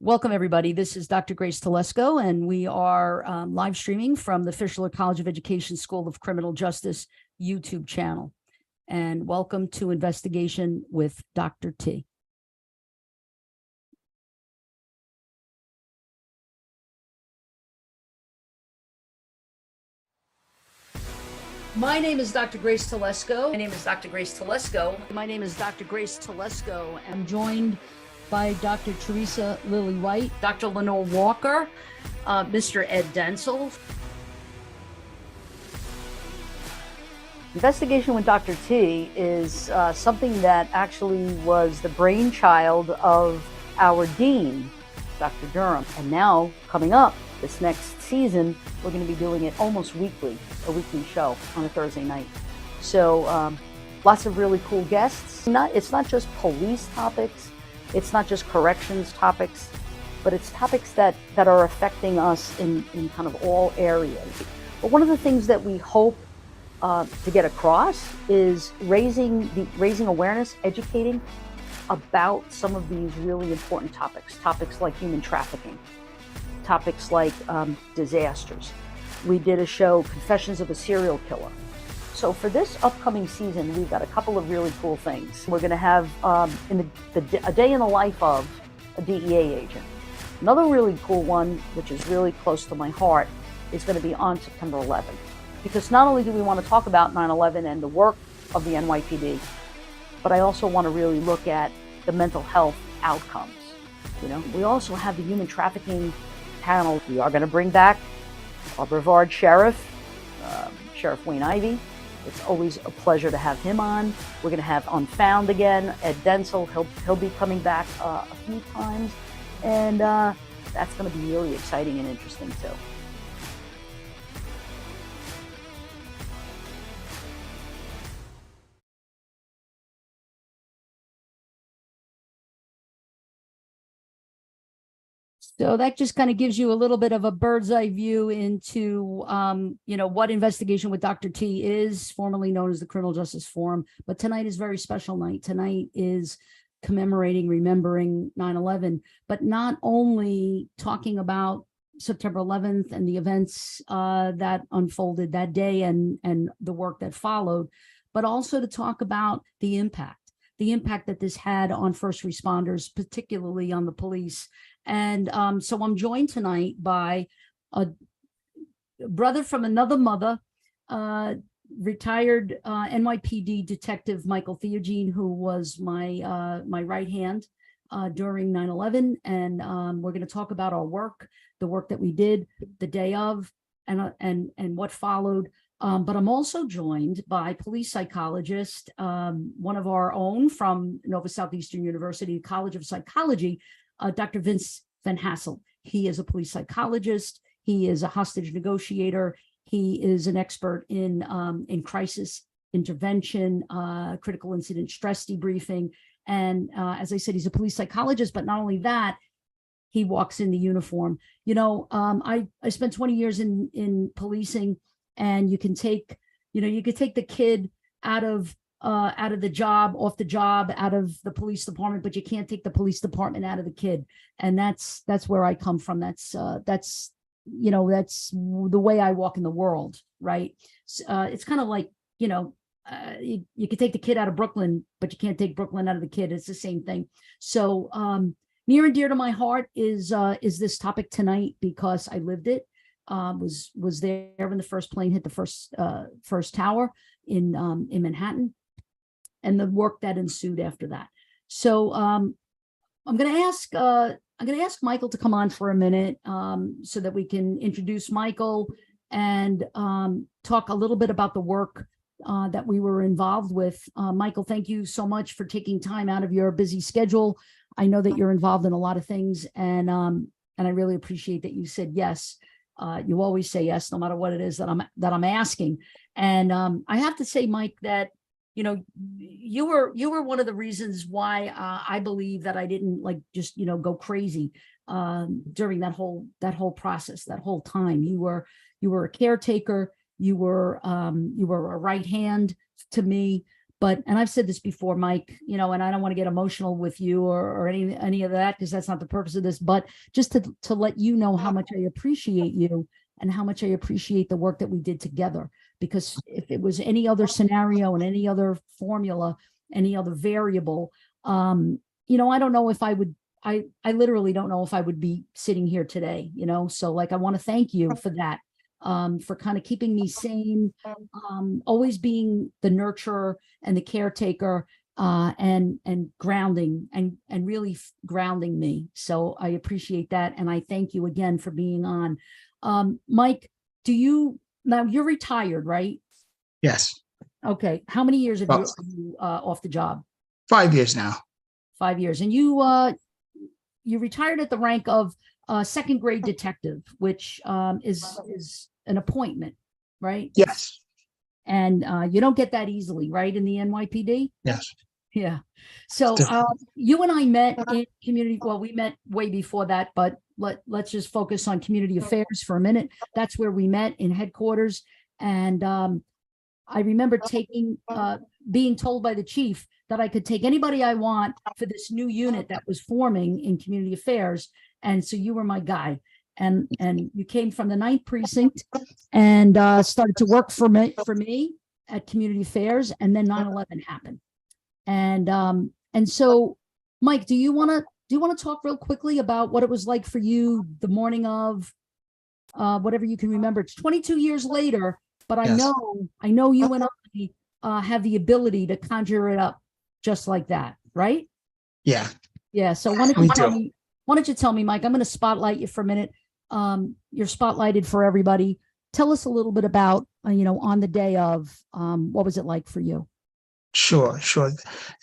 Welcome, everybody. This is Dr. Grace Telesco, and we are live streaming from the Fischler College of Education School of Criminal Justice YouTube channel. And welcome to Investigation with Dr. T. My name is Dr. Grace Telesco. My name is Dr. Grace Telesco. My name is Dr. Grace Telesco. I'm joined by Dr. Teresa Lily White, Dr. Lenore Walker, Mr. Ed Denzel. Investigation with Dr. T is something that actually was the brainchild of our dean, Dr. Durham. And now, coming up this next season, we're going to be doing it almost weekly, a weekly show on a Thursday night. So lots of really cool guests. It's not just police topics. It's not just corrections topics, but it's topics that are affecting us in kind of all areas. But one of the things that we hope to get across is raising awareness, educating about some of these really important topics like human trafficking, topics like disasters. We did a show, Confessions of a Serial Killer. So for this upcoming season, we've got a couple of really cool things. We're going to have a day in the life of a DEA agent. Another really cool one, which is really close to my heart, is going to be on September 11th. Because not only do we want to talk about 9/11 and the work of the NYPD, but I also want to really look at the mental health outcomes. You know, we also have the human trafficking panel. We are going to bring back our Brevard Sheriff, Sheriff Wayne Ivey. It's always a pleasure to have him on. We're going to have Unfound again, Ed Denzel. He'll be coming back a few times, and that's going to be really exciting and interesting too. So that just kind of gives you a little bit of a bird's eye view into, what Investigation with Dr. T is, formerly known as the Criminal Justice Forum. But tonight is a very special night. Tonight is commemorating, remembering 9/11, but not only talking about September 11th and the events that unfolded that day and the work that followed, but also to talk about the impact that this had on first responders, particularly on the police. And so I'm joined tonight by a brother from another mother, retired NYPD detective Michael Theogene, who was my right hand during 9/11. And we're going to talk about our work, the work that we did the day of, and what followed. But I'm also joined by police psychologist, one of our own from Nova Southeastern University College of Psychology, Dr. Vincent Hasselt. He is a police psychologist. He is a hostage negotiator. He is an expert in crisis intervention, critical incident stress debriefing. And as I said, he's a police psychologist, but not only that, he walks in the uniform. I spent 20 years in policing, and you can take the kid out of the job, off the job, out of the police department, but you can't take the police department out of the kid. And that's where I come from. That's the way I walk in the world, right? It's kind of like, you could take the kid out of Brooklyn, but you can't take Brooklyn out of the kid. It's the same thing. So near and dear to my heart is this topic tonight, because I lived it. Was there when the first plane hit the first tower in Manhattan, and the work that ensued after that. So I'm going to ask Michael to come on for a minute, so that we can introduce Michael and talk a little bit about the work that we were involved with. Michael, thank you so much for taking time out of your busy schedule. I know that you're involved in a lot of things, and I really appreciate that you said yes. You always say yes, no matter what it is that I'm asking. And I have to say, Mike, that you were one of the reasons why I believe that I didn't just go crazy during that whole process, that whole time. You were a caretaker. You were a right hand to me, But, and I've said this before, Mike, you know, and I don't want to get emotional with you or any of that, because that's not the purpose of this, but just to let you know how much I appreciate you and how much I appreciate the work that we did together. Because if it was any other scenario and any other formula, any other variable, you know, I don't know if I would, I literally don't know if I would be sitting here today, you know? So like, I want to thank you for that, for kind of keeping me sane, always being the nurturer and the caretaker, and grounding and really grounding me. So I appreciate that. And I thank you again for being on. Mike, now you're retired, right? Yes. Okay. How many years have Well, you off the job? 5 years now. 5 years. And you retired at the rank of second grade detective, which is an appointment, right? Yes. And you don't get that easily, right? In the NYPD? Yes. Yeah. So you and I met in community. Well, we met way before that, but let's just focus on community affairs for a minute. That's where we met, in headquarters. And I remember being told by the chief that I could take anybody I want for this new unit that was forming in community affairs. And so you were my guy. And you came from the 9th precinct and started to work for me at community affairs. And then 9/11 happened. And so, Mike, do you want to talk real quickly about what it was like for you the morning of, whatever you can remember? It's 22 years later, but I know you and I have the ability to conjure it up just like that, right? Yeah. Yeah. So why don't you tell me, Mike? I'm going to spotlight you for a minute. You're spotlighted for everybody. Tell us a little bit about, on the day of, what was it like for you? Sure.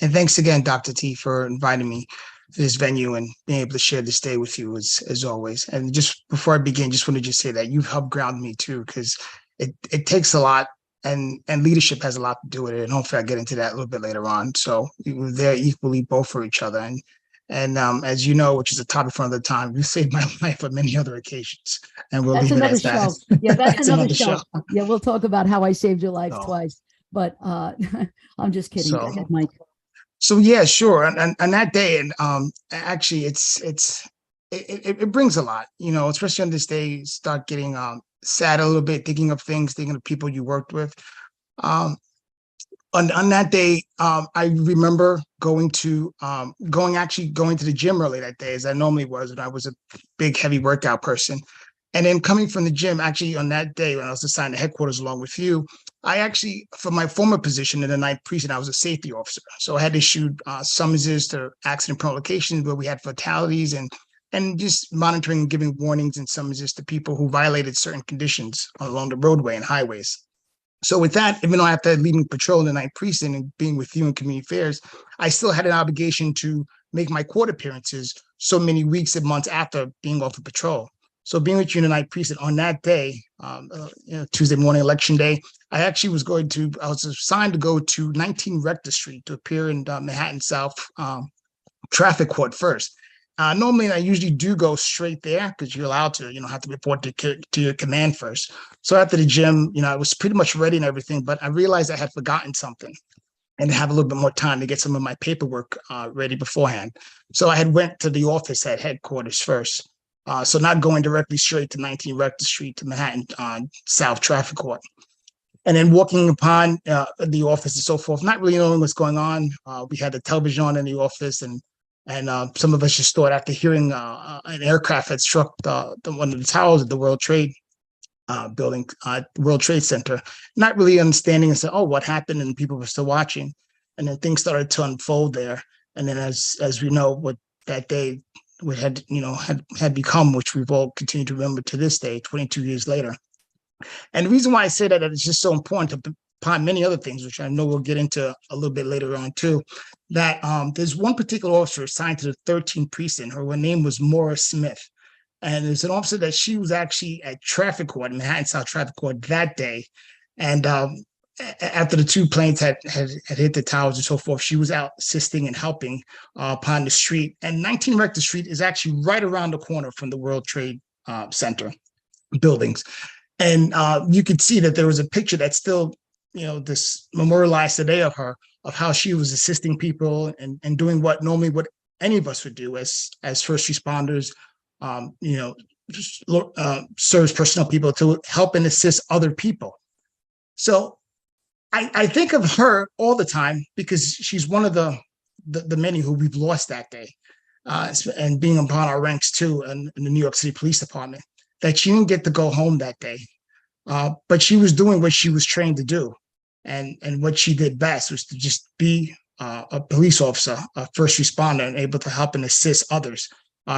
And thanks again, Dr. T, for inviting me to this venue and being able to share this day with you as always. And just before I begin, just want to just say that you've helped ground me too, because it takes a lot, and leadership has a lot to do with it. And hopefully I'll get into that a little bit later on. So we're there equally both for each other. And as you know, which is a topic for another time, you saved my life on many other occasions. And we'll leave it at that. Yeah, that's another show. Yeah, we'll talk about how I saved your life twice. But I'm just kidding. Go ahead, Mike. So yeah, sure. And that day, and actually, it brings a lot, especially on this day. Start getting sad a little bit, thinking of people you worked with. On that day, I remember going to the gym early that day, as I normally was, and I was a big, heavy workout person. And then coming from the gym, actually on that day when I was assigned to headquarters along with you, I actually, for my former position in the 9th precinct, I was a safety officer. So I had issued summonses to accident-prone locations where we had fatalities and just monitoring and giving warnings and summonses to people who violated certain conditions along the roadway and highways. So with that, even though after leading patrol in the 9th precinct and being with you in community affairs, I still had an obligation to make my court appearances so many weeks and months after being off of patrol. So being with you in the 9th precinct on that day, Tuesday morning, election day, I was assigned to go to 19 Rector Street to appear in Manhattan South traffic court first. Normally, I usually do go straight there because you're allowed to, have to report to your command first. So after the gym, I was pretty much ready and everything, but I realized I had forgotten something and have a little bit more time to get some of my paperwork ready beforehand. So I had went to the office at headquarters first. So not going directly straight to 19 Rector Street to Manhattan South traffic court. And then walking upon the office and so forth, not really knowing what's going on. We had the television on in the office, and some of us just thought after hearing an aircraft had struck one of the towers of the World Trade building, World Trade Center, not really understanding and said, oh, what happened? And people were still watching. And then things started to unfold there. And then as we know, what that day had become, which we've all continued to remember to this day, 22 years later. And the reason why I say that it's just so important upon many other things, which I know we'll get into a little bit later on too, that there's one particular officer assigned to the 13th precinct. Her name was Maura Smith. And there's an officer that she was actually at traffic court, Manhattan South traffic court that day. And after the two planes had hit the towers and so forth, she was out assisting and helping upon the street. And 19 Rector Street is actually right around the corner from the World Trade Center buildings. And you could see that there was a picture that still this memorialized today of her, of how she was assisting people and doing what normally what any of us would do as first responders, service personnel people, to help and assist other people. So I think of her all the time because she's one of the many who we've lost that day, and being upon our ranks too in the New York City Police Department, that she didn't get to go home that day. But she was doing what she was trained to do. And what she did best was to just be a police officer, a first responder, and able to help and assist others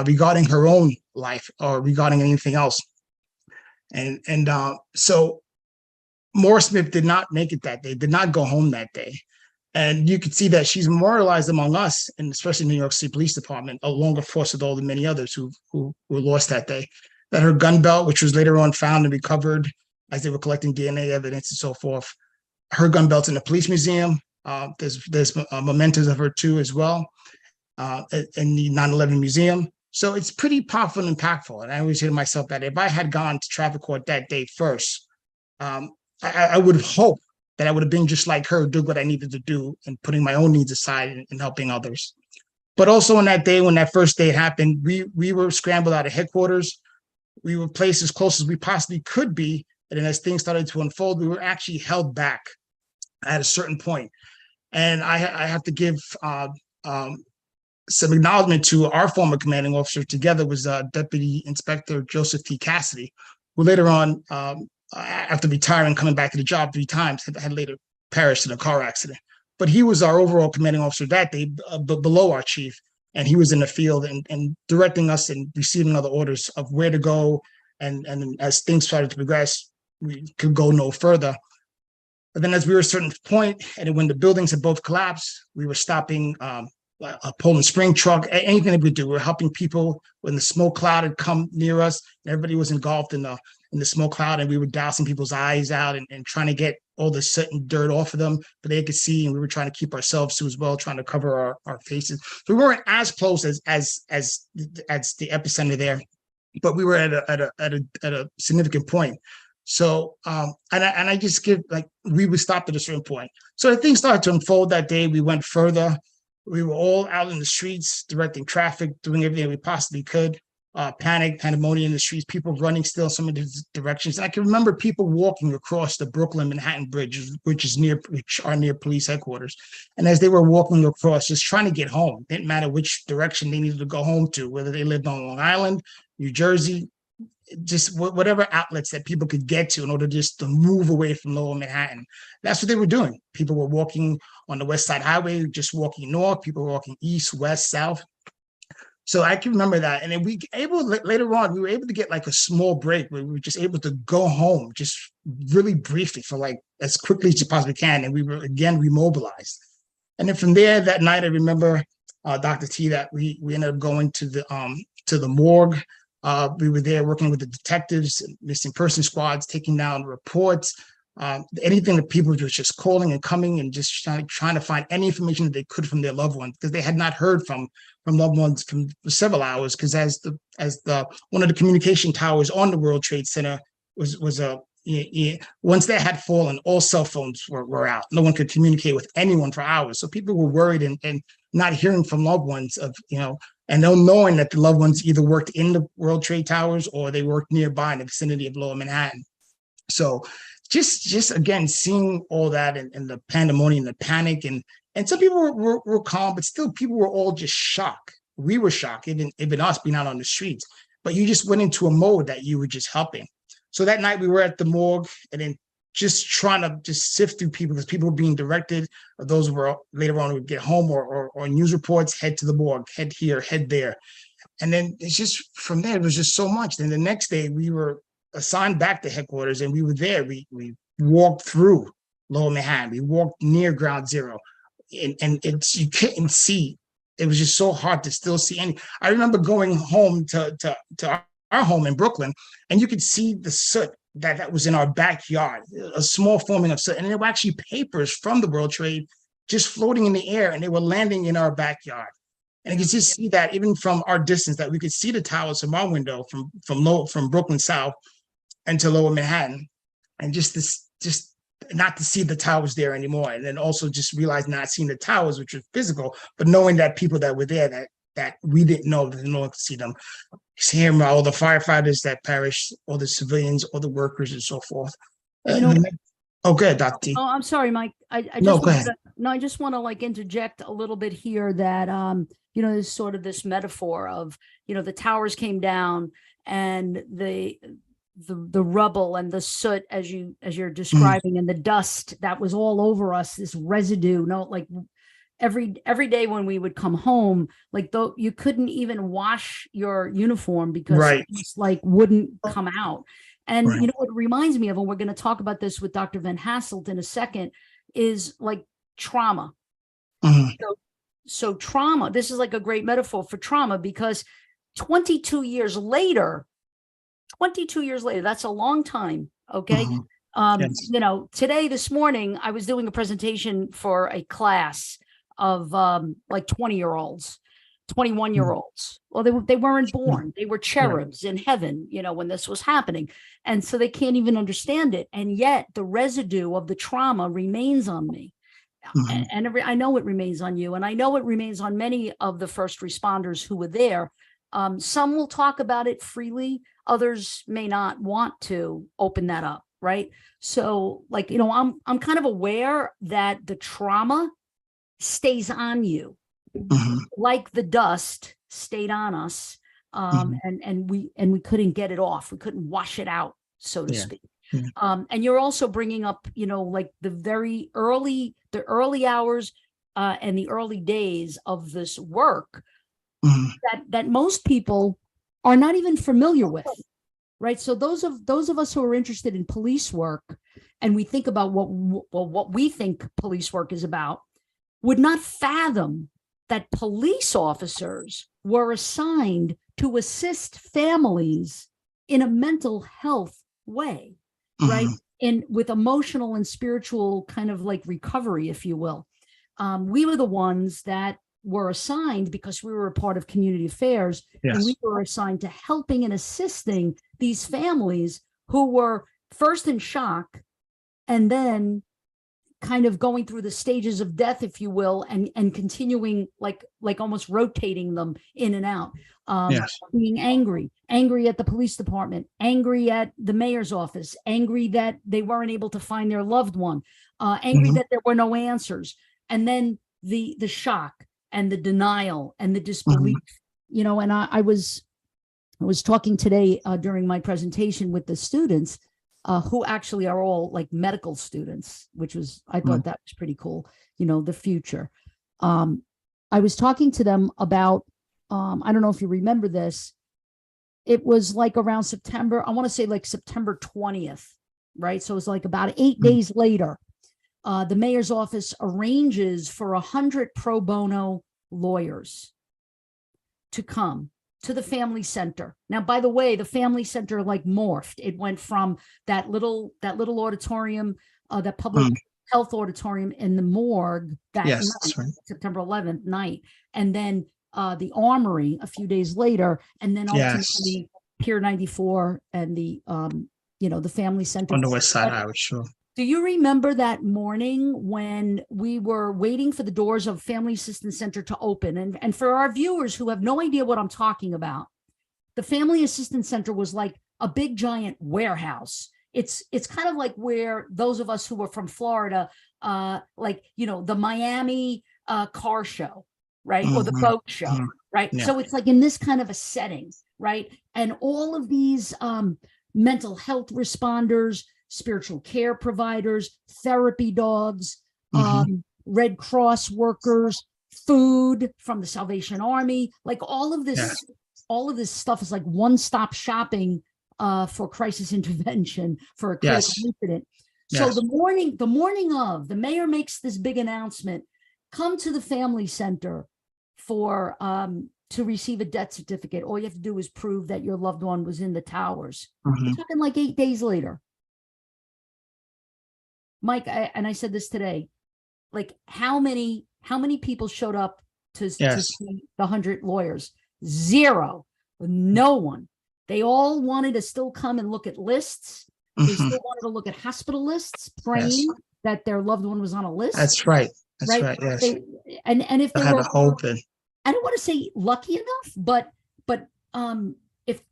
regarding her own life or regarding anything else. And so Morris Smith did not make it that day, did not go home that day. And you could see that she's memorialized among us, and especially in the New York City Police Department, along, of course, with all the many others who were lost that day. That her gun belt, which was later on found and recovered as they were collecting DNA evidence and so forth, her gun belt's in the police museum. There's mementos of her too as well in the 9/11 museum. So it's pretty powerful and impactful. And I always say to myself that if I had gone to traffic court that day first, I would have hoped that I would have been just like her, do what I needed to do and putting my own needs aside and helping others. But also on that day, when that first day happened, we were scrambled out of headquarters. We were placed as close as we possibly could be. And then as things started to unfold, we were actually held back at a certain point. And I have to give some acknowledgement to our former commanding officer. Together was Deputy Inspector Joseph T. Cassidy, who later on, after retiring, coming back to the job 3 times, had later perished in a car accident. But he was our overall commanding officer that day, below our chief. And he was in the field and directing us and receiving other orders of where to go. And as things started to progress, we could go no further. But then as we were at a certain point, and when the buildings had both collapsed, we were stopping a Poland Spring truck, anything that we do. We were helping people when the smoke cloud had come near us. And everybody was engulfed in the smoke cloud, and we were dousing people's eyes out and trying to get all the soot and dirt off of them, but they could see, and we were trying to keep ourselves too as well, trying to cover our faces. So we weren't as close as the epicenter there, but we were at a significant point. So and I just give, like, we were stopped at a certain point. So things started to unfold that day. We went further. We were all out in the streets, directing traffic, doing everything we possibly could. Panic, pandemonium in the streets, people running still some of the directions. And I can remember people walking across the Brooklyn-Manhattan Bridge, which are near police headquarters. And as they were walking across, just trying to get home, didn't matter which direction they needed to go home to, whether they lived on Long Island, New Jersey, just whatever outlets that people could get to in order just to move away from Lower Manhattan. That's what they were doing. People were walking on the West Side Highway, just walking north. People were walking east, west, south. So I can remember that. And then later on, we were able to get like a small break where we were just able to go home just really briefly for like as quickly as you possibly can. And we were again remobilized. And then from there that night, I remember Dr. T, that we ended up going to the morgue. We were there working with the detectives, missing person squads, taking down reports, anything that people were just calling and coming and just trying to find any information that they could from their loved ones, because they had not heard from loved ones for several hours. Because as one of the communication towers on the World Trade Center was once that had fallen, all cell phones were out. No one could communicate with anyone for hours. So people were worried and not hearing from loved ones and knowing that the loved ones either worked in the World Trade Towers or they worked nearby in the vicinity of Lower Manhattan. So just again, seeing all that and the pandemonium, the panic, and some people were calm, but still people were all just shocked. We were shocked, even us being out on the streets, but you just went into a mode that you were just helping. So that night we were at the morgue and then just trying to just sift through people, because people were being directed, or those who were later on would get home or news reports, head to the morgue, head here, head there. And then it's just from there, it was just so much. Then the next day we were assigned back to headquarters, and we were there. We walked through Lower Manhattan. We walked near Ground Zero, and it's, you couldn't see. It was just so hard to still see any. I remember going home to our home in Brooklyn, and you could see the soot that was in our backyard, a small forming of soot, and there were actually papers from the World Trade just floating in the air, and they were landing in our backyard. And you could just see that even from our distance, that we could see the towers from our window from Brooklyn South into Lower Manhattan, and just not to see the towers there anymore. And then also just realize not seeing the towers, which was physical, but knowing that people that were there that we didn't know, that no one could see them. Seeing all the firefighters that perished, all the civilians, all the workers and so forth. Okay, Dr. T. Oh, I'm sorry, Mike. I No, just go ahead. I just want to like interject a little bit here that there's sort of this metaphor of, the towers came down and the rubble and the soot as you're describing and the dust that was all over us, this residue, like every day when we would come home, like though you couldn't even wash your uniform because it just like wouldn't come out. And what it reminds me of, and we're going to talk about this with Dr. Van Hasselt in a second, is like trauma. So trauma, this is like a great metaphor for trauma, because 22 years later, that's a long time. Okay. Today, this morning, I was doing a presentation for a class of like 20-year-olds. 21-year-olds. Well, they weren't born. They were cherubs in heaven, when this was happening. And so they can't even understand it. And yet the residue of the trauma remains on me. And I know it remains on you. And I know it remains on many of the first responders who were there. Some will talk about it freely. Others may not want to open that up. Right. So like, I'm kind of aware that the trauma stays on you. Like the dust stayed on us, and we couldn't get it off. We couldn't wash it out, so to speak. And you're also bringing up, like the early hours and the early days of this work that most people are not even familiar with, right? So those of us who are interested in police work, and we think about what we think police work is about, would not fathom that police officers were assigned to assist families in a mental health way, right? And with emotional and spiritual kind of like recovery, if you will. We were the ones that were assigned because we were a part of community affairs, and we were assigned to helping and assisting these families who were first in shock and then kind of going through the stages of death, if you will, and continuing like almost rotating them in and out, being angry at the police department, angry at the mayor's office, angry that they weren't able to find their loved one, angry that there were no answers. And then the shock and the denial and the disbelief, and I was talking today during my presentation with the students, who actually are all like medical students, I thought that was pretty cool, the future. I was talking to them about, I don't know if you remember this, it was like around September, I want to say like September 20th, right? So it was like about 8 days later, the mayor's office arranges for 100 pro bono lawyers to come to the family center. Now, by the way, the family center like morphed. It went from that little auditorium, that public health auditorium in the morgue that night, September 11th night, and then the Armory a few days later, and then ultimately Pier 94 and the family center on the West Side Highway. Sure. Do you remember that morning when we were waiting for the doors of Family Assistance Center to open? And for our viewers who have no idea what I'm talking about, the Family Assistance Center was like a big giant warehouse. It's kind of like where those of us who were from Florida, the Miami car show, right? Or the boat show, right? Yeah. So it's like in this kind of a setting, right? And all of these mental health responders, spiritual care providers, therapy dogs, Red Cross workers, food from the Salvation Army, like all of this stuff is like one-stop shopping for crisis intervention for a critical incident. So the morning of, the mayor makes this big announcement: come to the family center for to receive a death certificate. All you have to do is prove that your loved one was in the towers. We're talking like 8 days later. Mike, I said this today, like how many people showed up to see the 100 lawyers? Zero. No one. They all wanted to still come and look at lists. They Mhm. still wanted to look at hospital lists, Yes, praying that their loved one was on a list, that's right. That's right? right. Yes. They and if I they had a were, hope and I don't want to say lucky enough, but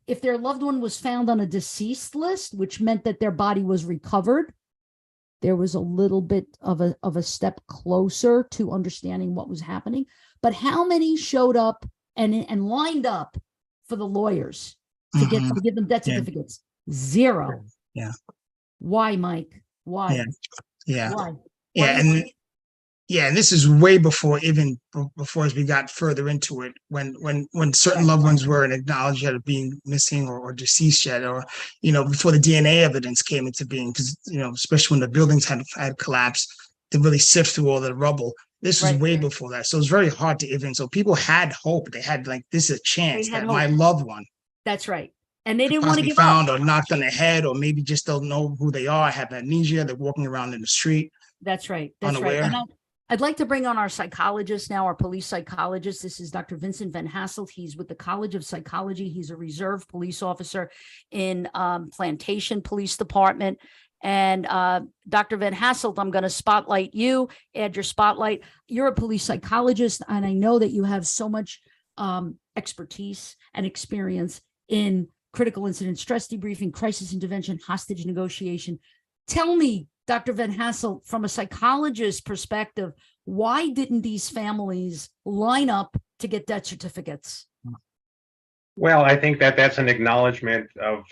if their loved one was found on a deceased list, which meant that their body was recovered, there was a little bit of a step closer to understanding what was happening. But how many showed up and lined up for the lawyers to mhm. give them death Yeah, certificates? Zero. yeah, Why, Mike? yeah, Why? yeah, Why? Why yeah. do you And think? yeah, and this is way before even before as we got further into it, when certain Right. loved ones were acknowledged as being missing or deceased yet, or before the DNA evidence came into being, because especially when the buildings had collapsed to really sift through all the rubble. This was Right. way before that, so it's very hard to even. So people had hope. They had like this is a They chance had that my hope. loved one That's right. And they could didn't want to possibly give up. found or knocked on the head, or maybe just don't know who they are, have amnesia, they're walking around in the street That's right. That's right. And unaware. I'd like to bring on our psychologist now, our police psychologist. This is Dr. Vincent Van Hasselt. He's with the College of Psychology. He's a reserve police officer in Plantation Police Department. And Dr. Van Hasselt, I'm going to spotlight you, add your spotlight. You're a police psychologist, and I know that you have so much expertise and experience in critical incident stress debriefing, crisis intervention, hostage negotiation. Tell me, Dr. Van Hasselt, from a psychologist perspective, why didn't these families line up to get death certificates? Well, I think that that's an acknowledgement of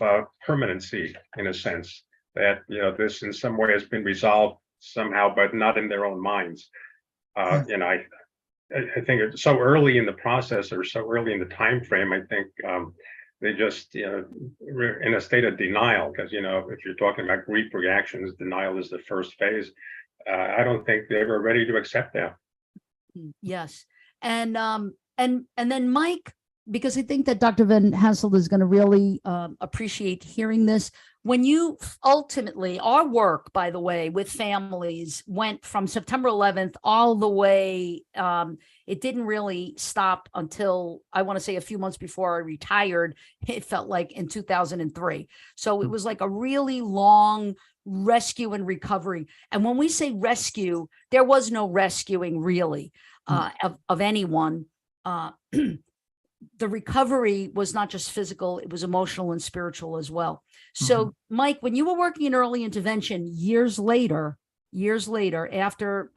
permanency, in a sense, that this in some way has been resolved somehow, but not in their own minds. I think it's so early in the process, or so early in the time frame. I think they just were in a state of denial, because if you're talking about grief reactions, denial is the first phase. I don't think they were ready to accept that. Yes. And then Mike, because I think that Dr. Van Hasselt is going to really appreciate hearing this. When you ultimately, our work, by the way, with families went from September 11th all the way, it didn't really stop until, I want to say, a few months before I retired. It felt like in 2003. So it was like a really long rescue and recovery. And when we say rescue, there was no rescuing really of anyone. The recovery was not just physical, it was emotional and spiritual as well. So, Mike, when you were working in early intervention years later, after,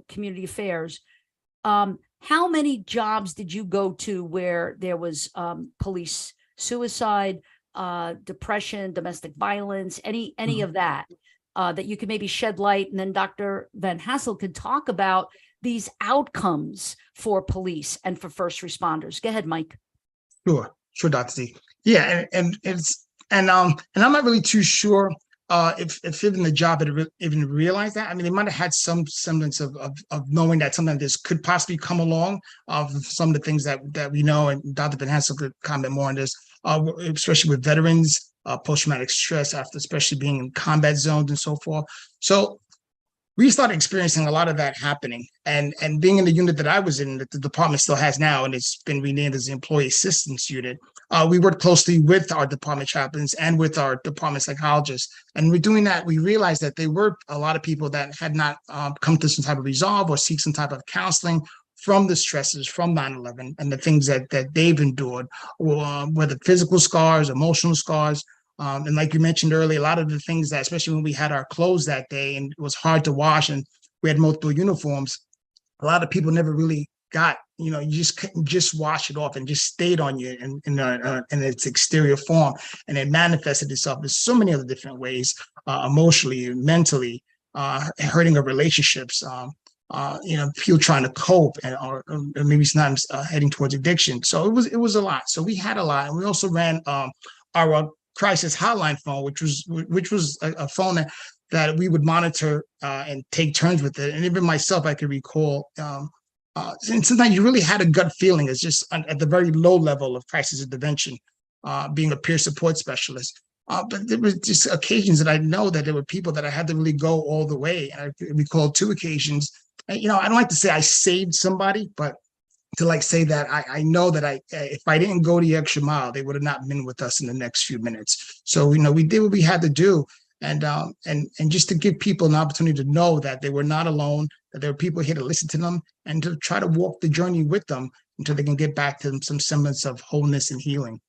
community affairs, how many jobs did you go to where there was police suicide, depression, domestic violence, any of that, that you could maybe shed light? And then Dr. Van Hasselt could talk about these outcomes for police and for first responders. Go ahead, Mike. Sure, Dr. Z. Yeah, and I'm not really too sure if even the job had even realized that. I mean, they might have had some semblance of knowing that something like this could possibly come along, of some of the things that we know, and Dr. Van Hasselt could comment more on this, especially with veterans, post-traumatic stress after especially being in combat zones and so forth. So we started experiencing a lot of that happening, and being in the unit that I was in, that the department still has now, and it's been renamed as the Employee Assistance Unit. We worked closely with our department chaplains and with our department psychologists, and we're doing that. We realized that there were a lot of people that had not come to some type of resolve or seek some type of counseling from the stresses from 9/11 and the things that they've endured, whether physical scars, emotional scars. And like you mentioned earlier, a lot of the things that, especially when we had our clothes that day and it was hard to wash and we had multiple uniforms, a lot of people never really got, you just couldn't just wash it off, and just stayed on you in its exterior form. And it manifested itself in so many other different ways, emotionally, mentally, hurting of relationships, people trying to cope, and or maybe sometimes heading towards addiction. So it was a lot. So we had a lot. And we also ran our crisis hotline phone, which was a phone that we would monitor and take turns with it. And even myself, I could recall, and sometimes you really had a gut feeling. It's just at the very low level of crisis intervention, being a peer support specialist. But there was just occasions that I know that there were people that I had to really go all the way. And I recall two occasions. I don't like to say I saved somebody, but to say that I know that if I didn't go the extra mile, they would have not been with us in the next few minutes. So we did what we had to do, and just to give people an opportunity to know that they were not alone, that there were people here to listen to them and to try to walk the journey with them until they can get back to some semblance of wholeness and healing.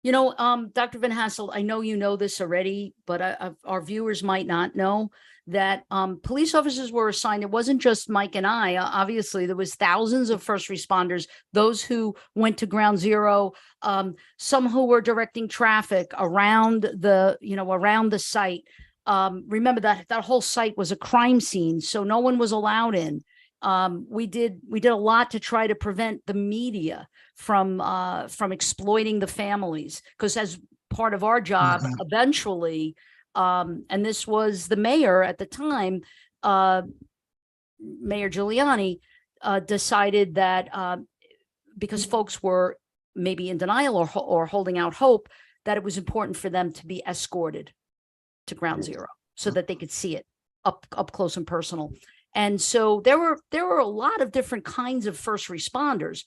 You know, Dr. Van Hasselt, I know you know this already, but our viewers might not know that police officers were assigned. It wasn't just Mike and I. Obviously, there was thousands of first responders, those who went to ground zero, some who were directing traffic around around the site. Remember that whole site was a crime scene, so no one was allowed in. We did a lot to try to prevent the media from exploiting the families, because as part of our job, eventually, and this was the mayor at the time, Mayor Giuliani, decided that because folks were maybe in denial or holding out hope, that it was important for them to be escorted to ground zero so that they could see it up close and personal. And so there were a lot of different kinds of first responders.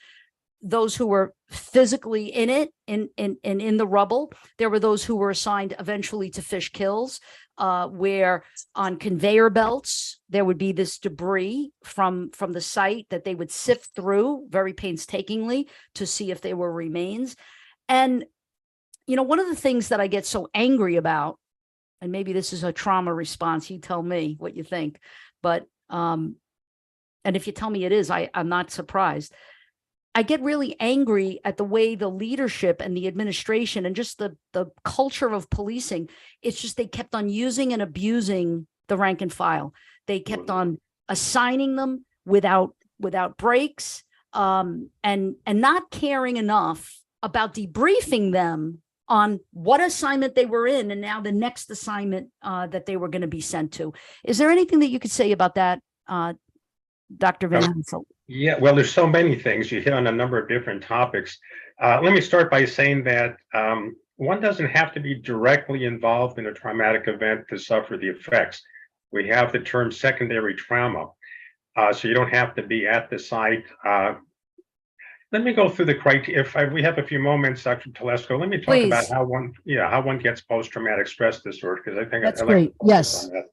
Those who were physically in it, in the rubble. There were those who were assigned eventually to fish kills, where on conveyor belts, there would be this debris from the site that they would sift through very painstakingly to see if there were remains. And, you know, one of the things that I get so angry about, and maybe this is a trauma response, you tell me what you think, but, and if you tell me it is, I'm not surprised. I get really angry at the way the leadership and the administration and just the culture of policing, it's just they kept on using and abusing the rank and file. They kept on assigning them without breaks, and not caring enough about debriefing them on what assignment they were in and now the next assignment that they were going to be sent to. Is there anything that you could say about that, Dr. Van Hasselt? Yeah, well, there's so many things. You hit on a number of different topics. Let me start by saying that one doesn't have to be directly involved in a traumatic event to suffer the effects. We have the term secondary trauma, so you don't have to be at the site. Let me go through the criteria. If we have a few moments, Dr. Telesco, let me talk about how one gets post-traumatic stress disorder, because I think that's I great. Yes. on that.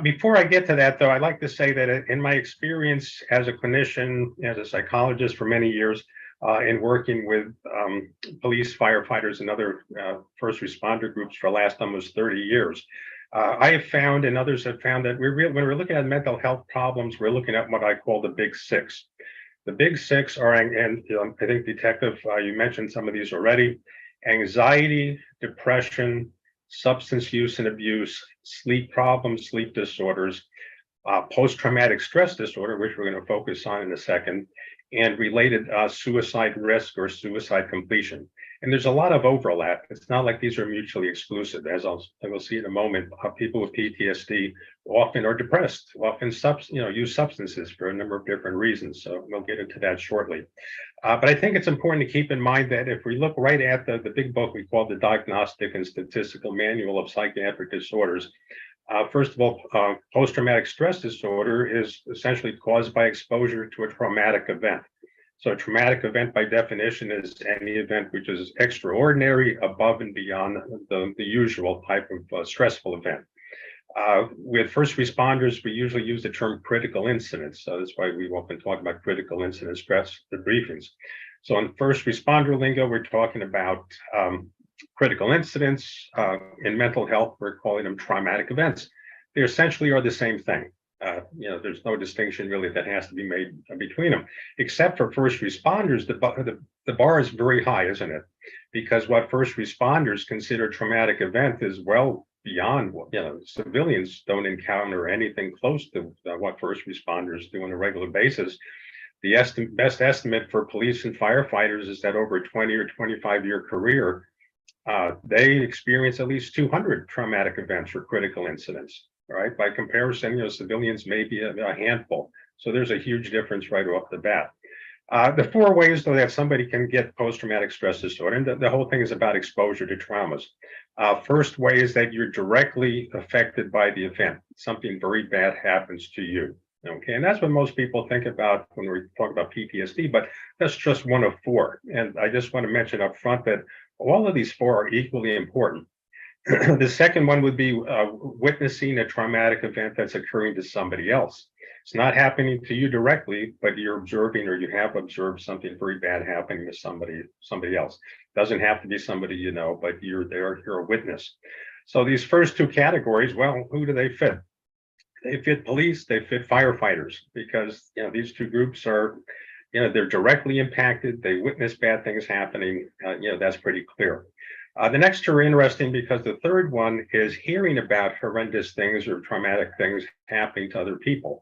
Before I get to that, though, I'd like to say that in my experience as a clinician, as a psychologist for many years, in working with police, firefighters, and other first responder groups for the last almost 30 years, I have found, and others have found, that when we're looking at mental health problems, we're looking at what I call the big six. The big six are, and I think, Detective, you mentioned some of these already: anxiety, depression, substance use and abuse, sleep problems, sleep disorders, post-traumatic stress disorder, which we're going to focus on in a second, and related suicide risk or suicide completion. And there's a lot of overlap. It's not like these are mutually exclusive. As I will see in a moment, people with PTSD often are depressed, often use substances for a number of different reasons. So we'll get into that shortly. But I think it's important to keep in mind that if we look right at the big book we call the Diagnostic and Statistical Manual of Psychiatric Disorders, first of all, post-traumatic stress disorder is essentially caused by exposure to a traumatic event. So a traumatic event, by definition, is any event which is extraordinary, above and beyond the usual type of stressful event. With first responders, we usually use the term critical incidents. So that's why we often talk about critical incident stress debriefings. So in first responder lingo, we're talking about critical incidents. In mental health, we're calling them traumatic events. They essentially are the same thing. There's no distinction really that has to be made between them, except for first responders. The bar is very high, isn't it? Because what first responders consider traumatic event is well beyond what civilians don't encounter anything close to what first responders do on a regular basis. The best estimate for police and firefighters is that over a 20 or 25-year career, they experience at least 200 traumatic events or critical incidents. Right. By comparison, civilians may be a handful. So there's a huge difference right off the bat. The four ways, though, that somebody can get post-traumatic stress disorder, and the whole thing is about exposure to traumas. First way is that you're directly affected by the event. Something very bad happens to you. Okay, and that's what most people think about when we talk about PTSD, but that's just one of four. And I just want to mention up front that all of these four are equally important. The second one would be witnessing a traumatic event that's occurring to somebody else. It's not happening to you directly, but you're observing or you have observed something very bad happening to somebody else. Doesn't have to be somebody you know, but you're there, you're a witness. So these first two categories, well, who do they fit? They fit police, they fit firefighters, because these two groups are, they're directly impacted. They witness bad things happening. That's pretty clear. The next two are interesting because the third one is hearing about horrendous things or traumatic things happening to other people.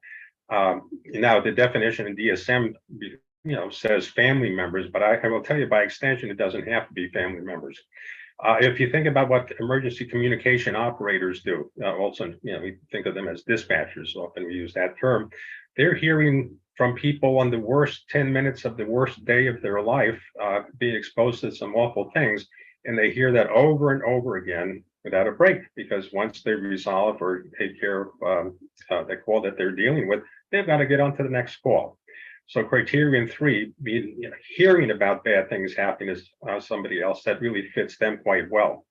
Now, the definition in DSM, says family members, but I will tell you by extension, it doesn't have to be family members. If you think about what emergency communication operators do, also, we think of them as dispatchers. Often we use that term. They're hearing from people on the worst 10 minutes of the worst day of their life, being exposed to some awful things. And they hear that over and over again without a break, because once they resolve or take care of the call that they're dealing with, they've got to get on to the next call. So criterion 3, being hearing about bad things happening to somebody else, that really fits them quite well.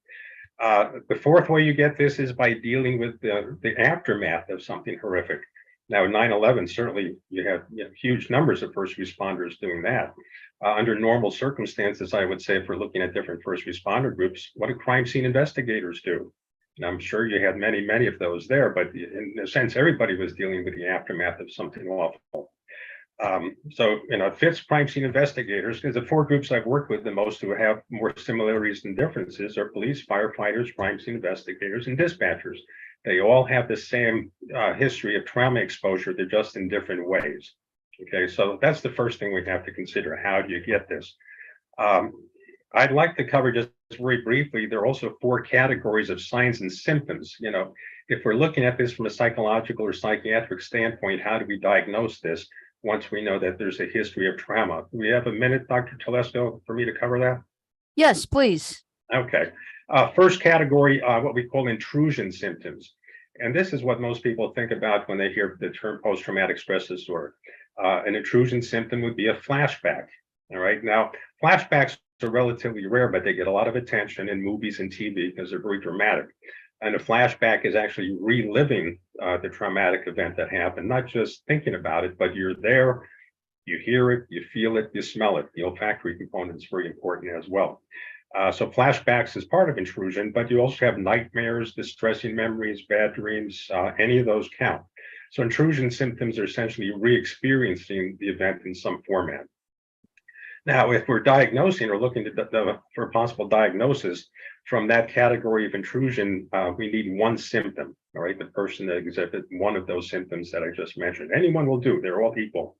The fourth way you get this is by dealing with the aftermath of something horrific. Now, 9/11, certainly you have huge numbers of first responders doing that. Under normal circumstances, I would say, if we're looking at different first responder groups, what do crime scene investigators do? And I'm sure you had many, many of those there, but in a sense, everybody was dealing with the aftermath of something awful. So, it fits crime scene investigators, because the four groups I've worked with the most who have more similarities than differences are police, firefighters, crime scene investigators, and dispatchers. They all have the same history of trauma exposure, they're just in different ways. Okay, so that's the first thing we have to consider. How do you get this? I'd like to cover just very briefly, there are also 4 categories of signs and symptoms. If we're looking at this from a psychological or psychiatric standpoint, how do we diagnose this once we know that there's a history of trauma? Do we have a minute, Dr. Telesco, for me to cover that? Yes, please. Okay. First category, what we call intrusion symptoms. And this is what most people think about when they hear the term post-traumatic stress disorder. An intrusion symptom would be a flashback. All right. Now, flashbacks are relatively rare, but they get a lot of attention in movies and TV because they're very dramatic. And a flashback is actually reliving the traumatic event that happened, not just thinking about it, but you're there, you hear it, you feel it, you smell it. The olfactory component is very important as well. So flashbacks is part of intrusion, but you also have nightmares, distressing memories, bad dreams, any of those count. So intrusion symptoms are essentially re-experiencing the event in some format. Now, if we're diagnosing or looking for a possible diagnosis from that category of intrusion, we need one symptom, all right? The person that exhibits one of those symptoms that I just mentioned. Anyone will do, they're all equal.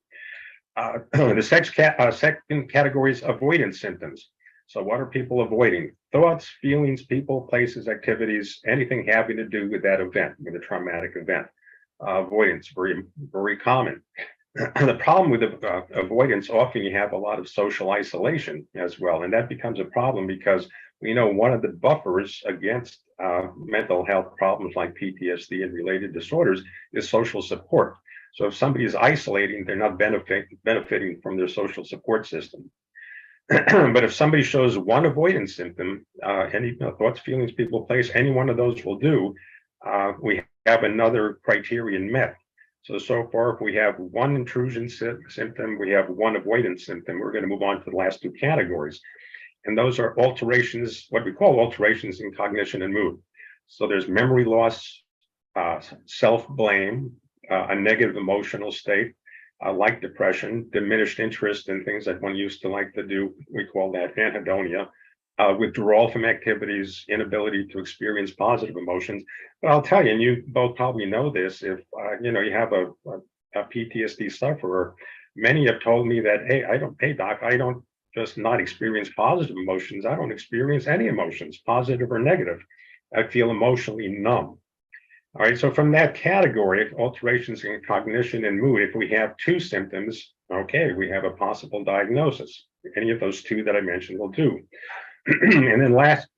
The second category is avoidance symptoms. So what are people avoiding? Thoughts, feelings, people, places, activities, anything having to do with that event, with a traumatic event. Avoidance, very, very common. The problem with avoidance, often you have a lot of social isolation as well. And that becomes a problem because we know one of the buffers against mental health problems like PTSD and related disorders is social support. So if somebody is isolating, they're not benefiting from their social support system. But if somebody shows one avoidance symptom, any thoughts, feelings, people, place, any one of those will do, we have another criterion met. So far, if we have one intrusion symptom, we have one avoidance symptom, we're going to move on to the last 2 categories. And those are alterations, what we call alterations in cognition and mood. So there's memory loss, self-blame, a negative emotional state, like depression, diminished interest in things that one used to like to do. We call that anhedonia. Withdrawal from activities, inability to experience positive emotions. But I'll tell you, and you both probably know this, if you have a PTSD sufferer, many have told me that, hey doc, I don't just not experience positive emotions. I don't experience any emotions, positive or negative. I feel emotionally numb. All right, so from that category, alterations in cognition and mood, if we have 2 symptoms, okay, we have a possible diagnosis. Any of those 2 that I mentioned will do. And then last,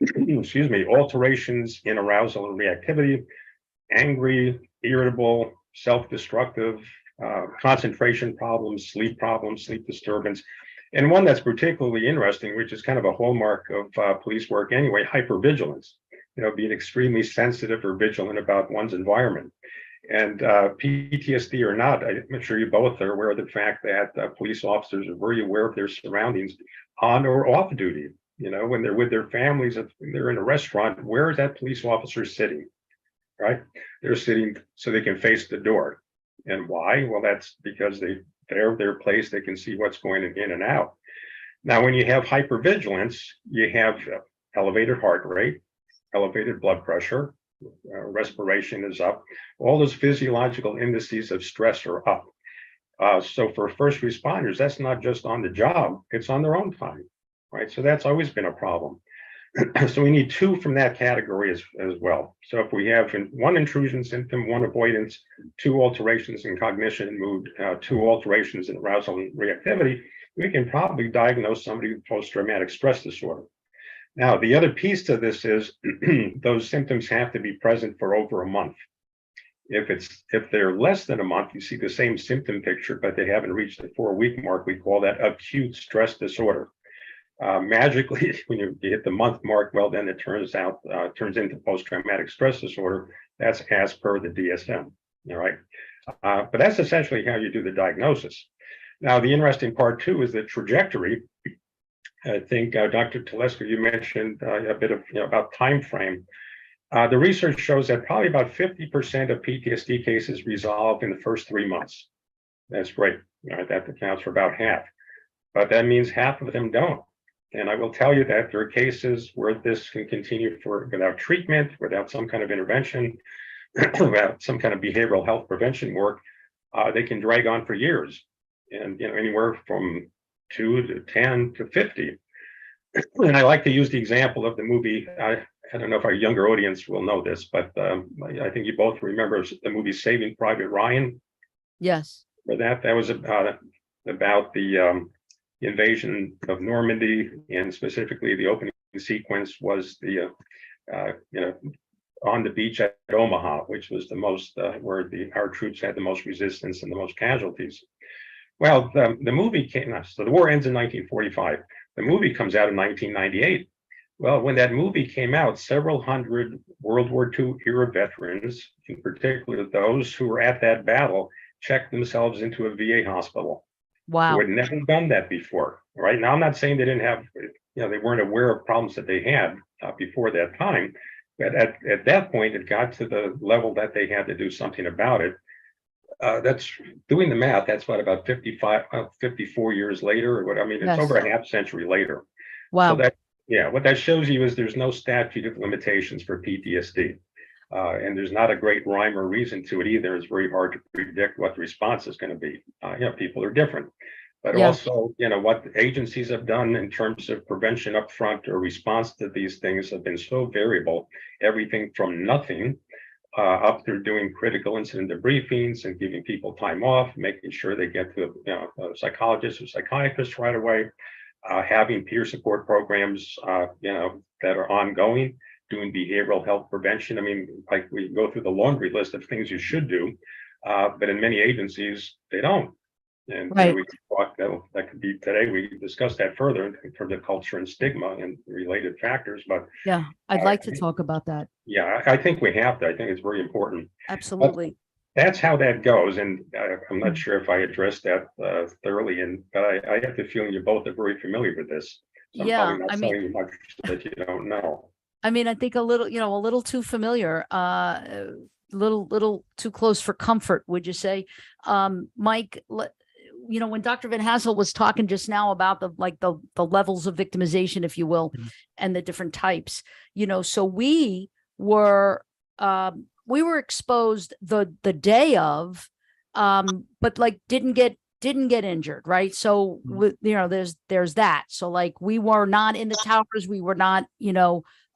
alterations in arousal and reactivity, angry, irritable, self-destructive, concentration problems, sleep disturbance. And one that's particularly interesting, which is kind of a hallmark of police work anyway, hypervigilance. being extremely sensitive or vigilant about one's environment. And PTSD or not, I'm sure you both are aware of the fact that police officers are very aware of their surroundings on or off duty. When they're with their families, if they're in a restaurant, where is that police officer sitting? Right? They're sitting so they can face the door. And why? Well, that's because they're their place. They can see what's going in and out. Now, when you have hypervigilance, you have elevated heart rate, elevated blood pressure, respiration is up. All those physiological indices of stress are up. So for first responders, that's not just on the job, it's on their own time, right? So that's always been a problem. So we need two from that category as well. So if we have one intrusion symptom, one avoidance, two alterations in cognition and mood, two alterations in arousal and reactivity, we can probably diagnose somebody with post-traumatic stress disorder. Now, the other piece to this is those symptoms have to be present for over a month. If they're less than a month, you see the same symptom picture, but they haven't reached the 4-week mark. We call that acute stress disorder. Magically, when you hit the month mark, well, then it turns into post-traumatic stress disorder. That's as per the DSM. All right, but that's essentially how you do the diagnosis. Now, the interesting part too is the trajectory. I think Dr. Telesco, you mentioned a bit of about time frame. The research shows that probably about 50% of PTSD cases resolve in the first 3 months. That's great. All right, that accounts for about half, but that means half of them don't. And I will tell you that there are cases where this can continue without treatment, without some kind of intervention, without some kind of behavioral health prevention work. They can drag on for years, and anywhere from 2 to 10 to 50. And I like to use the example of the movie. I don't know if our younger audience will know this, but I think you both remember the movie Saving Private Ryan. Yes. That was about the invasion of Normandy, and specifically the opening sequence was the on the beach at Omaha, which was the most where our troops had the most resistance and the most casualties. Well, the movie came out, so the war ends in 1945. The movie comes out in 1998. Well, when that movie came out, several hundred World War II era veterans, in particular those who were at that battle, checked themselves into a VA hospital. Wow. Who had never done that before. Right now, I'm not saying they didn't have, they weren't aware of problems that they had before that time, but at that point, it got to the level that they had to do something about it. That's doing the math. That's what, about 54 years later, or what? I mean, it's Yes. over a half century later. Wow. So what that shows you is there's no statute of limitations for PTSD. And there's not a great rhyme or reason to it either. It's very hard to predict what the response is going to be. People are different, but also, what the agencies have done in terms of prevention up front or response to these things have been so variable. Everything from nothing up through doing critical incident debriefings and giving people time off, making sure they get to a psychologist or psychiatrist right away, having peer support programs, that are ongoing, doing behavioral health prevention. I mean, like, we go through the laundry list of things you should do, but in many agencies, they don't. And Right. we can talk, that could be today, we can discuss that further in terms of culture and stigma and related factors. But Yeah, I'd like to talk about that. yeah, I think we have to. I think it's very important. Absolutely. But that's how that goes. And I'm not sure if I addressed that thoroughly, but I have the feeling you both are very familiar with this. So I'm probably not telling you much that you don't know. I mean, I think a little too familiar, little too close for comfort, would you say? Mike, when Dr. Van Hasselt was talking just now about the levels of victimization, if you will, and the different types, so we were exposed the day of, but didn't get injured, right? So there's that. So we were not in the towers, we were not,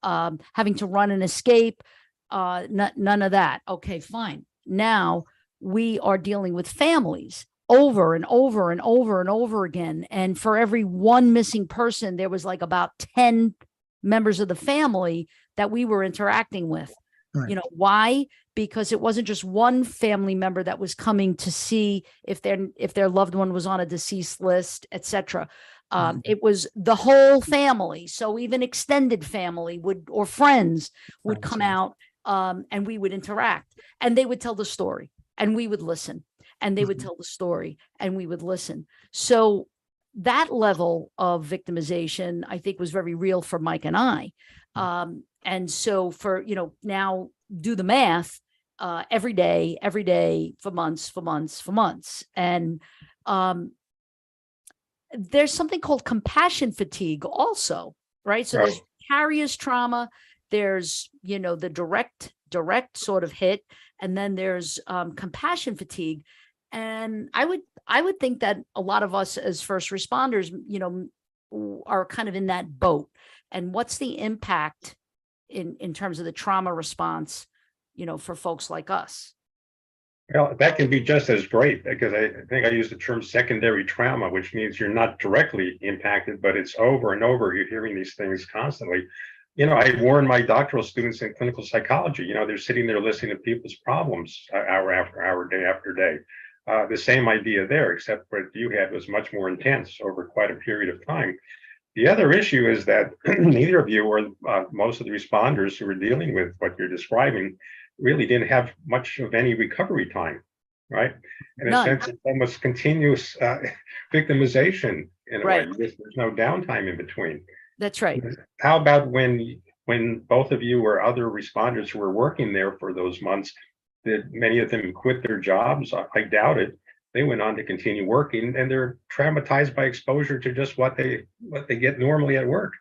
having to run and escape, none of that. Okay, fine. Now we are dealing with families over and over and over and over again. And for every one missing person, there was about 10 members of the family that we were interacting with. Right. Why? Because it wasn't just one family member that was coming to see if their loved one was on a deceased list, etc. It was the whole family. So even extended family or friends would come out, and we would interact, and they would tell the story and we would listen, and they would tell the story and we would listen. So that level of victimization, I think, was very real for Mike and I. And so for, now do the math, every day for months. And there's something called compassion fatigue also, right? So there's vicarious trauma, there's, the direct sort of hit, and then there's compassion fatigue. And I would think that a lot of us as first responders, are kind of in that boat. And what's the impact in terms of the trauma response, for folks like us? Well, that can be just as great, because I think I use the term secondary trauma, which means you're not directly impacted, but it's over and over. You're hearing these things constantly. I warn my doctoral students in clinical psychology, they're sitting there listening to people's problems hour after hour, day after day. The same idea there, except what you had was much more intense over quite a period of time. The other issue is that neither of you or most of the responders who were dealing with what you're describing really didn't have much of any recovery time, right? In a sense, it's almost continuous victimization in a way. There's no downtime in between. That's right. How about when both of you or other responders who were working there for those months, did many of them quit their jobs? I doubt it. They went on to continue working, and they're traumatized by exposure to just what they get normally at work.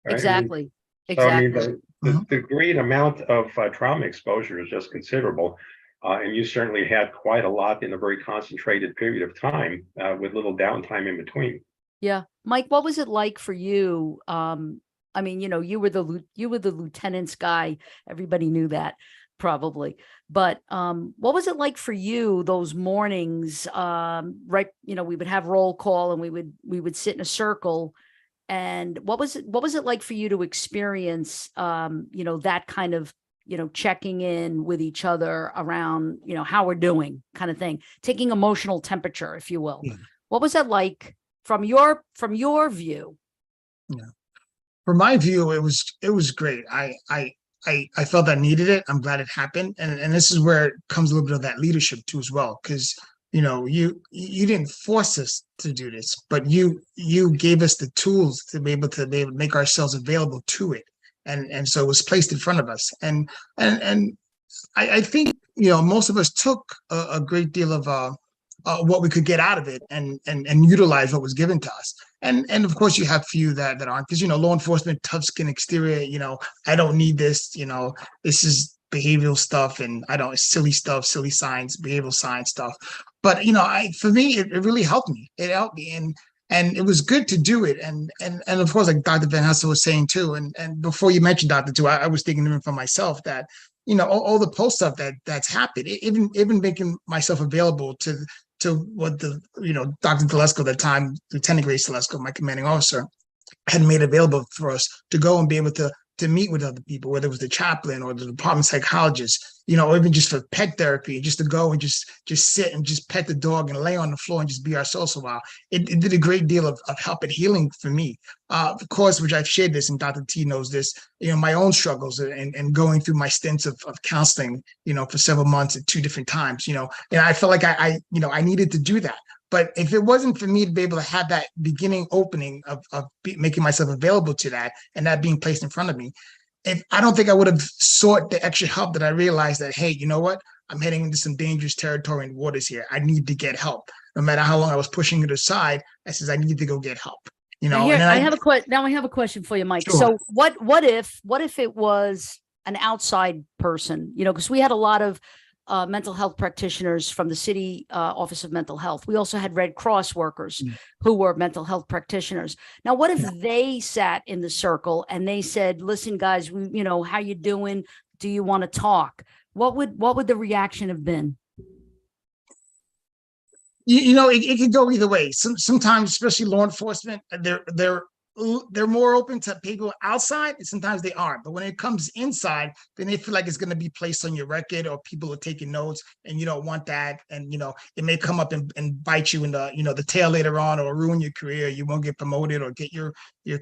Right? Exactly. So, I mean, the degree and amount of trauma exposure is just considerable. And you certainly had quite a lot in a very concentrated period of time with little downtime in between. Yeah. Mike, what was it like for you? I mean, you were the lieutenant's guy. Everybody knew that probably. But what was it like for you those mornings? Right. We would have roll call and we would sit in a circle. And what was it like for you to experience, that kind of, checking in with each other around, how we're doing kind of thing, taking emotional temperature, if you will. Yeah. What was that like from your view? Yeah. From my view, it was great. I felt I needed it. I'm glad it happened. And this is where it comes a little bit of that leadership too as well. Because, you didn't force us to do this, but you gave us the tools to be able to make ourselves available to it. And so it was placed in front of us. And I think, most of us took a great deal of what we could get out of it and utilize what was given to us. And of course you have few that aren't, because, law enforcement, tough skin exterior, I don't need this, this is behavioral stuff, and silly stuff, silly science, behavioral science stuff. But, for me, it really helped me. It helped me. And it was good to do it. And of course, like Dr. Van Hasselt was saying too, and before you mentioned Dr. Tu, I was thinking even for myself that, all the post stuff that's happened, even making myself available to what the, Dr. Telesco at the time, Lieutenant Grace Telesco, my commanding officer, had made available for us to go and be able to meet with other people, whether it was the chaplain or the department psychologist, or even just for pet therapy, just to go and just sit and just pet the dog and lay on the floor and just be ourselves a while. It did a great deal of help and healing for me. Of course, which I've shared this, and Dr. T knows this, my own struggles and going through my stints of counseling, for several months at 2 different times, and I felt like I needed to do that. But if it wasn't for me to be able to have that beginning opening of making myself available to that, and that being placed in front of me, I don't think I would have sought the extra help that I realized that, hey, you know what? I'm heading into some dangerous territory and waters here. I need to get help. No matter how long I was pushing it aside, I says, I need to go get help. Now I have a question for you, Mike. Sure. So what if it was an outside person, because we had a lot of mental health practitioners from the city Office of Mental Health. We also had Red Cross workers who were mental health practitioners. Now, what if they sat in the circle and they said, listen, guys, how you doing? Do you want to talk? What would the reaction have been? It could go either way. Sometimes, especially law enforcement, they're they're more open to people outside, and sometimes they aren't. But when it comes inside, then they feel like it's going to be placed on your record, or people are taking notes, and you don't want that. And it may come up and bite you in the tail later on, or ruin your career. You won't get promoted or get your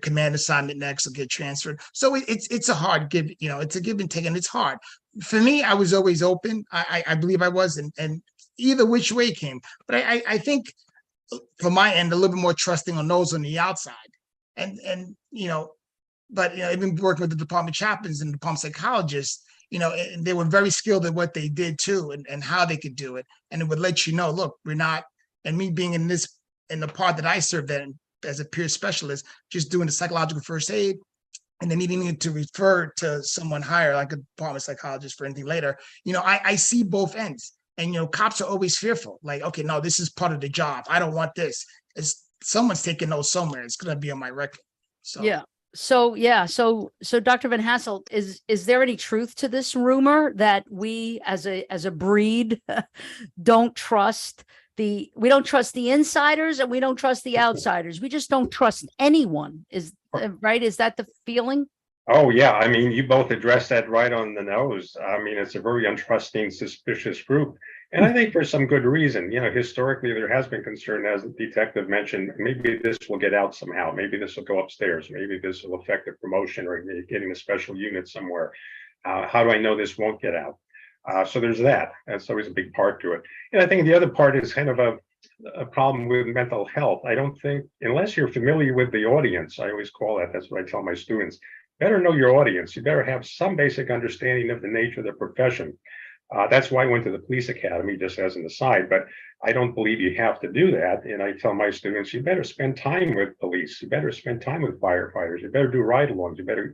command assignment next, or get transferred. So it's a hard give. It's a give and take, and it's hard. For me, I was always open. I believe I was, and either which way came. But I think from my end, a little bit more trusting on those on the outside. And but even working with the department chaplains and the department psychologists, and they were very skilled at what they did too, and how they could do it. And it would let you know, look, we're not, and me being in the part that I served in as a peer specialist, just doing the psychological first aid, and then needing to refer to someone higher, like a department psychologist for anything later, I see both ends. And cops are always fearful, like, okay, no, this is part of the job. I don't want this. It's someone's taking notes somewhere. It's going to be on my record. So Yeah. So Dr. Van Hasselt, is there any truth to this rumor that we as a breed don't trust we don't trust the insiders, and we don't trust the outsiders? We just don't trust anyone. Is right? Is that the feeling? Oh, yeah. I mean, you both addressed that right on the nose. I mean, it's a very untrusting, suspicious group. And I think for some good reason. Historically, there has been concern, as the detective mentioned, maybe this will get out somehow. Maybe this will go upstairs. Maybe this will affect a promotion, or getting a special unit somewhere. How do I know this won't get out? So there's that. That's always a big part to it. And I think the other part is kind of a problem with mental health. I don't think, unless you're familiar with the audience, I always call that's what I tell my students, better know your audience. You better have some basic understanding of the nature of the profession. That's why I went to the police academy, just as an aside, but I don't believe you have to do that. And I tell my students, you better spend time with police. You better spend time with firefighters. You better do ride-alongs. You better,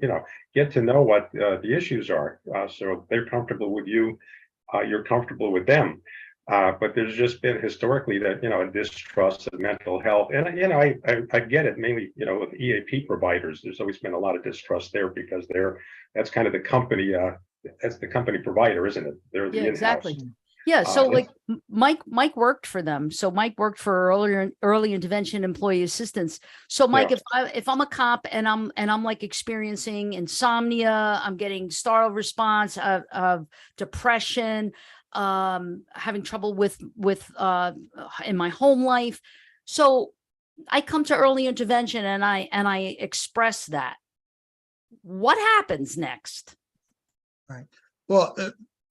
get to know what the issues are. So they're comfortable with you. You're comfortable with them. But there's just been historically that, a distrust of mental health. And, I get it mainly, with EAP providers. There's always been a lot of distrust there because that's kind of the company, that's the company provider, isn't it? They're the in-house. Exactly. Yeah. So Mike worked for them. So Mike worked for early intervention employee assistance. So Mike, if I'm a cop and I'm like experiencing insomnia, I'm getting startle response of depression, having trouble with in my home life. So I come to early intervention and I express that. What happens next? Right. Well,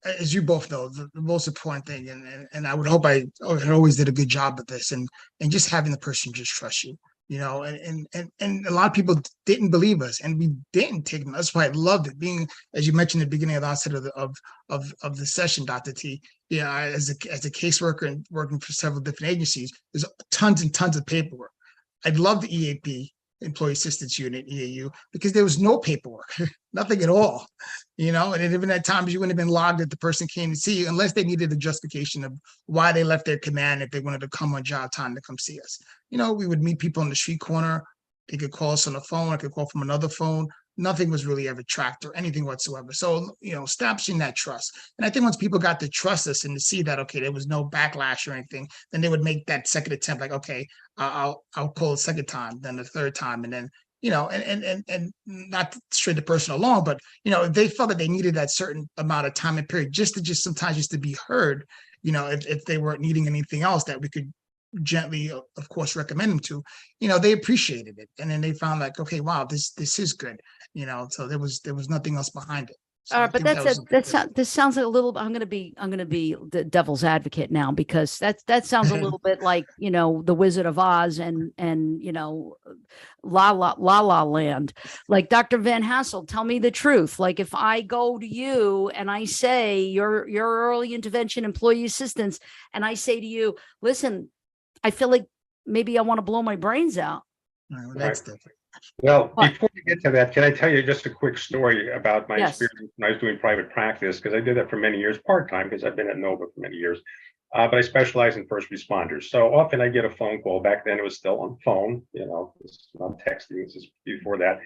as you both know, the most important thing, and I would hope I always did a good job of this, and just having the person just trust you, and a lot of people didn't believe us, and we didn't take them. That's why I loved it. Being, as you mentioned at the beginning of the onset of the session, Dr. T, as a caseworker and working for several different agencies, there's tons and tons of paperwork. I love the EAP, Employee Assistance Unit, EAU, because there was no paperwork, nothing at all, and even at times you wouldn't have been logged if the person came to see you, unless they needed a justification of why they left their command, if they wanted to come on job time to come see us. We would meet people on the street corner. They could call us on the phone. I could call from another phone. Nothing was really ever tracked or anything whatsoever. So, establishing that trust. And I think once people got to trust us and to see that, okay, there was no backlash or anything, then they would make that second attempt, like, okay, I'll call a second time, then the third time. And then, and not to string the person along, but, if they felt that they needed that certain amount of time and period, just to be heard, if they weren't needing anything else that we could gently, of course, recommend them to, they appreciated it. And then they found like, okay, wow, this is good. So there was nothing else behind it. So But this sounds like a little. I'm going to be the devil's advocate now, because that sounds a little bit like the Wizard of Oz and La La Land. Like, Dr. Van Hasselt, tell me the truth. Like, if I go to you and I say you're early intervention employee assistance, and I say to you, listen, I feel like maybe I want to blow my brains out. Well, that's different. Well, before we get to that, can I tell you just a quick story about my experience when I was doing private practice? Because I did that for many years, part-time, because I've been at Nova for many years. But I specialize in first responders. So often I get a phone call. Back then it was still on phone, it's not texting, this is before that.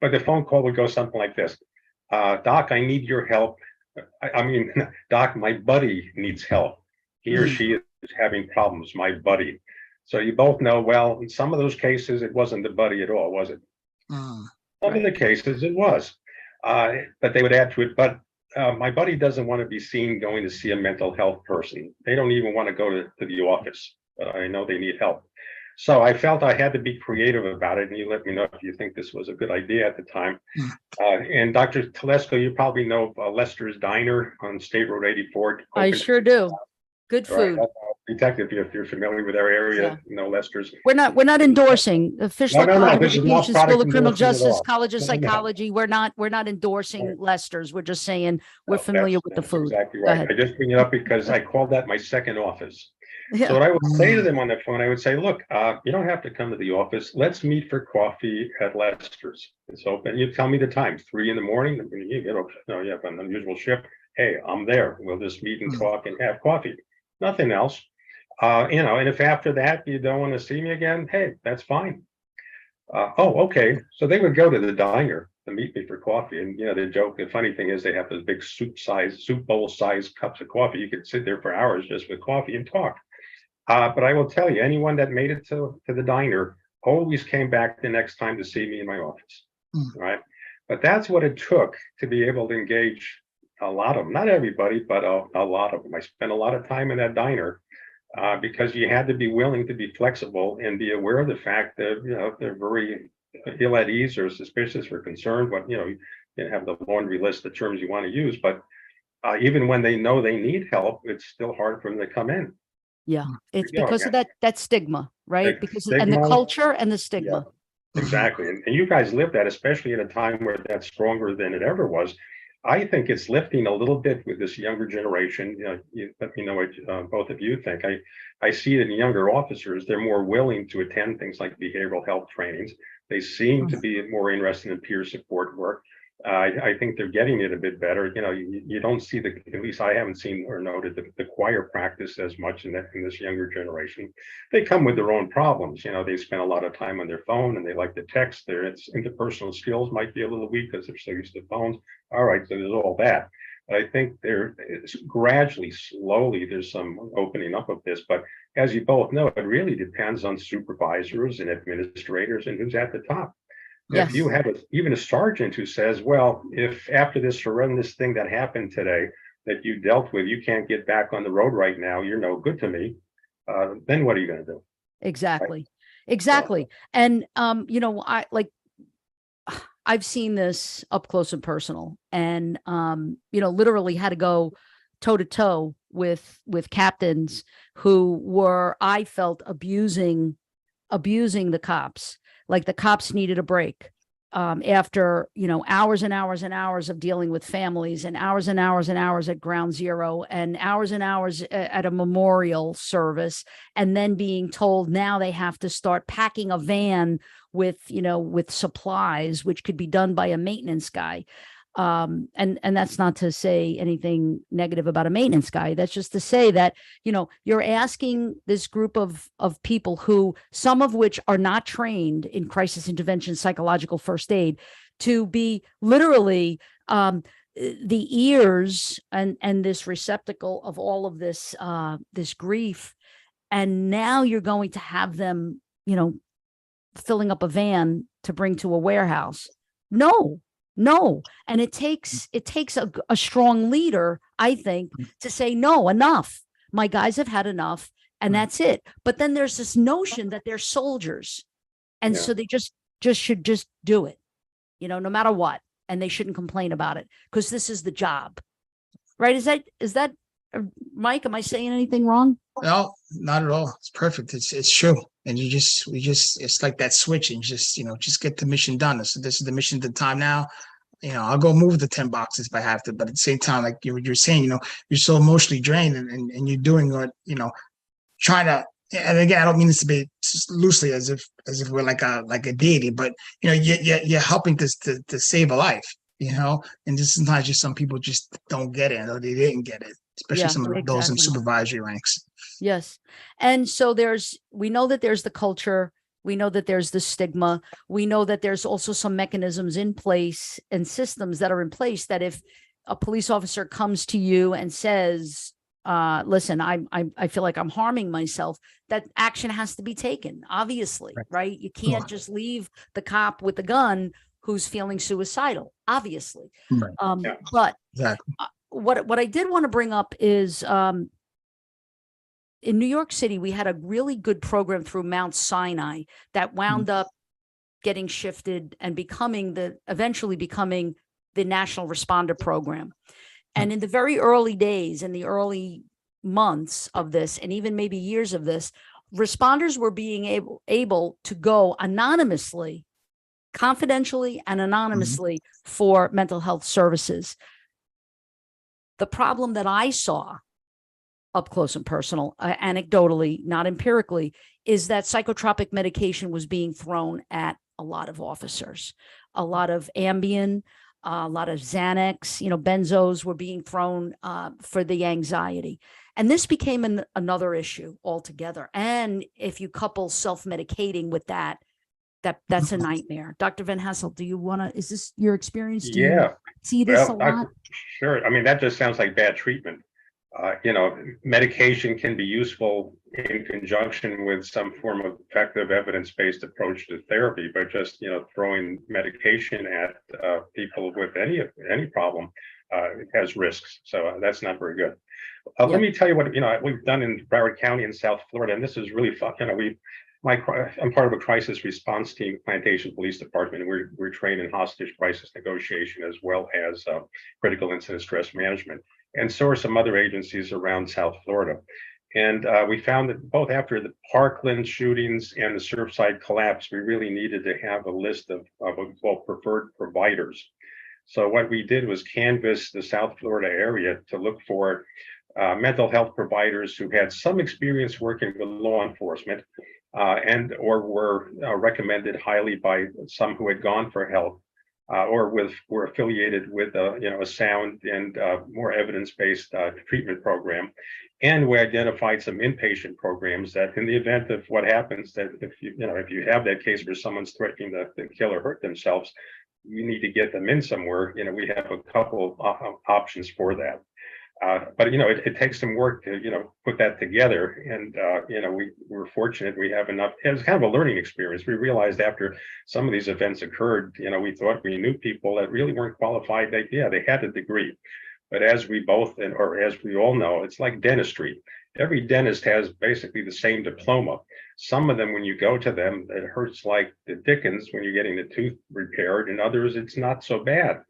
But the phone call would go something like this. Doc, I need your help. I mean, Doc, my buddy needs help. He or she is having problems, my buddy. So you both know, well, in some of those cases, it wasn't the buddy at all, was it? Some of the cases it was, but they would add to it. But my buddy doesn't want to be seen going to see a mental health person. They don't even want to go to the office, but I know they need help. So I felt I had to be creative about it, and you let me know if you think this was a good idea at the time. And Dr. Telesco, you probably know Lester's Diner on State Road 84. I sure do. Good Right. food. Detective, if you're familiar with our area, you know Lester's. We're not endorsing the Fishler No, College of this is not Education, product School of Criminal endorsement at Justice, all. College of No, no, no. Psychology. We're not endorsing Lester's. We're just saying we're No, familiar with the that's food. exactly Go right. ahead. I just bring it up because I called that my second office. Yeah. So what I would say to them on the phone, I would say, look, you don't have to come to the office. Let's meet for coffee at Lester's. It's open. You tell me the time, 3 in the morning. You get up, no, you have an unusual shift. Hey, I'm there. We'll just meet and talk and have coffee. Nothing else. You know, and if after that you don't want to see me again, hey, that's fine. Oh, okay. So they would go to the diner to meet me for coffee. And, you know, the funny thing is they have those big soup bowl size cups of coffee. You could sit there for hours just with coffee and talk. But I will tell you, anyone that made it to the diner always came back the next time to see me in my office. Right. But that's what it took to be able to engage a lot of them, not everybody, but a lot of them. I spent a lot of time in that diner because you had to be willing to be flexible and be aware of the fact that, you know, they're very ill at ease or suspicious or concerned, but, you know, you have the laundry list of terms you want to use. But even when they know they need help, it's still hard for them to come in. Yeah, it's You know, because of that stigma, right? Like Because and the stigma. culture and the stigma. Exactly. And you guys lived that, especially at a time where that's stronger than it ever was. I think it's lifting a little bit with this younger generation. You know, you let me know what both of you think. I see it in younger officers. They're more willing to attend things like behavioral health trainings. They seem to be more interested in peer support work. I think they're getting it a bit better. You know, you don't see at least I haven't seen or noted the choir practice as much in this younger generation. They come with their own problems. You know, they spend a lot of time on their phone and they like to text. Their interpersonal skills might be a little weak because they're so used to phones. All right, so there's all that. But I think it's gradually, slowly, there's some opening up of this. But as you both know, it really depends on supervisors and administrators and who's at the top. Yes. If you have even a sergeant who says, well, if after this horrendous thing that happened today that you dealt with, you can't get back on the road right now, you're no good to me, then what are you going to do? Exactly. Right? Exactly. And, you know, I've seen this up close and personal and, you know, literally had to go toe to toe with captains who were, I felt, abusing the cops. Like the cops needed a break after, you know, hours and hours and hours of dealing with families and hours and hours and hours at ground zero and hours at a memorial service. And then being told now they have to start packing a van with, you know, with supplies, which could be done by a maintenance guy. And that's not to say anything negative about a maintenance guy. That's just to say that, you know, you're asking this group of people who, some of which are not trained in crisis intervention, psychological first aid, to be literally the ears and this receptacle of all of this this grief. And now you're going to have them, you know, filling up a van to bring to a warehouse. No. And it takes a strong leader, I think, to say, no, enough. My guys have had enough and that's it. But then there's this notion that they're soldiers. And so they just should just do it, you know, no matter what. And they shouldn't complain about it because this is the job. Right. Is that Mike, am I saying anything wrong? No, not at all. It's perfect. It's true. And it's like that switch and just get the mission done. So this is the mission, the time now. You know, I'll go move the 10 boxes if I have to, but at the same time, like you're saying, you know, you're so emotionally drained and you're doing what, you know, trying to, and again, I don't mean this to be loosely as if we're like a deity, but you know, you're helping to save a life, you know, and this is not just some people just don't get it or they didn't get it, especially some of those in supervisory ranks. Yes. And so we know that there's the culture. We know that there's the stigma. We know that there's also some mechanisms in place and systems that are in place that if a police officer comes to you and says, listen, I feel like I'm harming myself, that action has to be taken, obviously, right? You can't just leave the cop with the gun who's feeling suicidal, obviously. Right. Yeah. But Exactly. what I did want to bring up is in New York City, we had a really good program through Mount Sinai that wound up getting shifted and eventually becoming the National Responder Program. And in the very early days, in the early months of this, and even maybe years of this, responders were being able to go anonymously, confidentially and anonymously for mental health services. The problem that I saw up close and personal, anecdotally, not empirically, is that psychotropic medication was being thrown at a lot of officers. A lot of Ambien, a lot of Xanax, benzos were being thrown for the anxiety. And this became another issue altogether. And if you couple self-medicating with that's a nightmare. Dr. Van Hasselt, is this your experience? Do you see this a lot? Sure. I mean, that just sounds like bad treatment. Medication can be useful in conjunction with some form of effective evidence-based approach to therapy, but just, throwing medication at people with any problem has risks. So that's not very good. Let me tell you what, we've done in Broward County in South Florida, and this is really fun. I'm part of a crisis response team, Plantation Police Department, and we're trained in hostage crisis negotiation as well as critical incident stress management. And so are some other agencies around South Florida. And we found that both after the Parkland shootings and the Surfside collapse, we really needed to have a list of what we call preferred providers. So what we did was canvass the South Florida area to look for mental health providers who had some experience working with law enforcement and or were recommended highly by some who had gone for help. Or were affiliated with a sound and more evidence-based treatment program, and we identified some inpatient programs that, in the event of what happens, that if you have that case where someone's threatening to kill or hurt themselves, you need to get them in somewhere. We have a couple of options for that. But it takes some work to put that together, and we were fortunate we have enough. It was kind of a learning experience. We realized after some of these events occurred, we thought we knew people that really weren't qualified. They had a degree, but as we all know, it's like dentistry. Every dentist has basically the same diploma. Some of them, when you go to them, it hurts like the dickens when you're getting the tooth repaired, and others it's not so bad.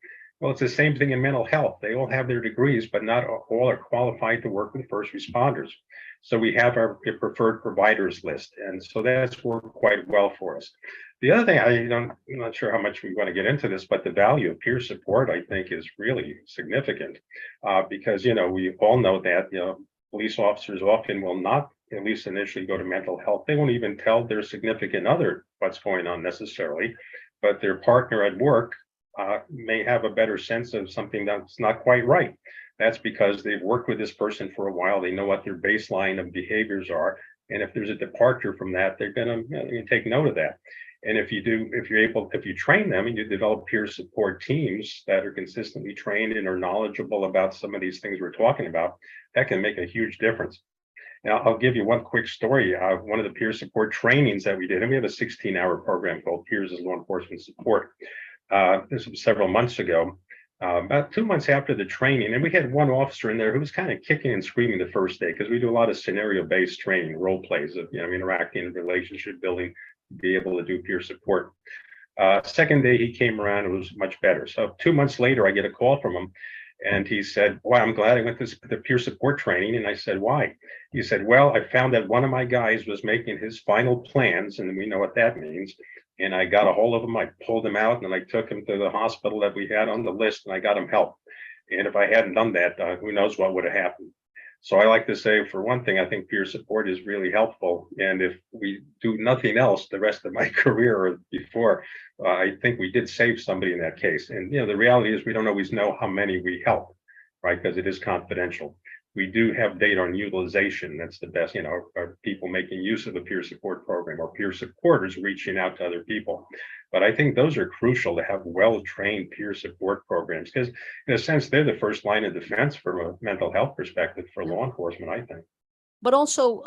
Well, it's the same thing in mental health. They all have their degrees, but not all are qualified to work with first responders. So we have our preferred providers list, and so that's worked quite well for us. The other thing, I'm not sure how much we want to get into this, but the value of peer support, I think, is really significant because we all know that police officers often will not, at least initially, go to mental health. They won't even tell their significant other what's going on necessarily, but their partner at work may have a better sense of something that's not quite right. That's because they've worked with this person for a while. They know what their baseline of behaviors are. And if there's a departure from that, they're going to take note of that. And if you train them and you develop peer support teams that are consistently trained and are knowledgeable about some of these things we're talking about, that can make a huge difference. Now, I'll give you one quick story. One of the peer support trainings that we did, and we have a 16-hour program called Peers as Law Enforcement Support. This was several months ago, about 2 months after the training, and we had one officer in there who was kind of kicking and screaming the first day because we do a lot of scenario-based training, role plays of interacting, relationship building, to be able to do peer support. Second day he came around, it was much better. So 2 months later, I get a call from him, and he said, "Well, I'm glad I went to the peer support training." And I said, "Why?" He said, "Well, I found that one of my guys was making his final plans, and we know what that means. And I got a hold of him, I pulled him out, and I took him to the hospital that we had on the list, and I got him help. And if I hadn't done that, who knows what would have happened." So I like to say, for one thing, I think peer support is really helpful. And if we do nothing else the rest of my career or before, I think we did save somebody in that case. And the reality is we don't always know how many we help, right? Because it is confidential. We do have data on utilization. That's the best, are people making use of the peer support program or peer supporters reaching out to other people. But I think those are crucial to have well-trained peer support programs, because in a sense, they're the first line of defense from a mental health perspective for law enforcement, I think. But also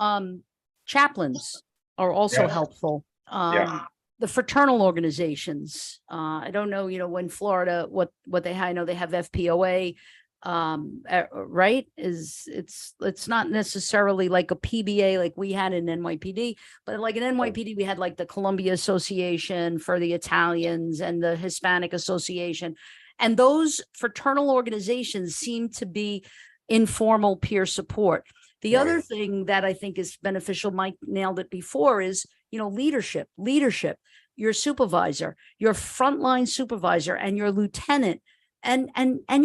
chaplains are also Yes. helpful. Yeah. The fraternal organizations. I don't know, when Florida, what they have. I know they have FPOA, right? It's not necessarily like a PBA like we had in NYPD, but like in NYPD, we had like the Columbia Association for the Italians and the Hispanic Association. And those fraternal organizations seem to be informal peer support. The Right. other thing that I think is beneficial, Mike nailed it before, is, leadership, your supervisor, your frontline supervisor, and your lieutenant, and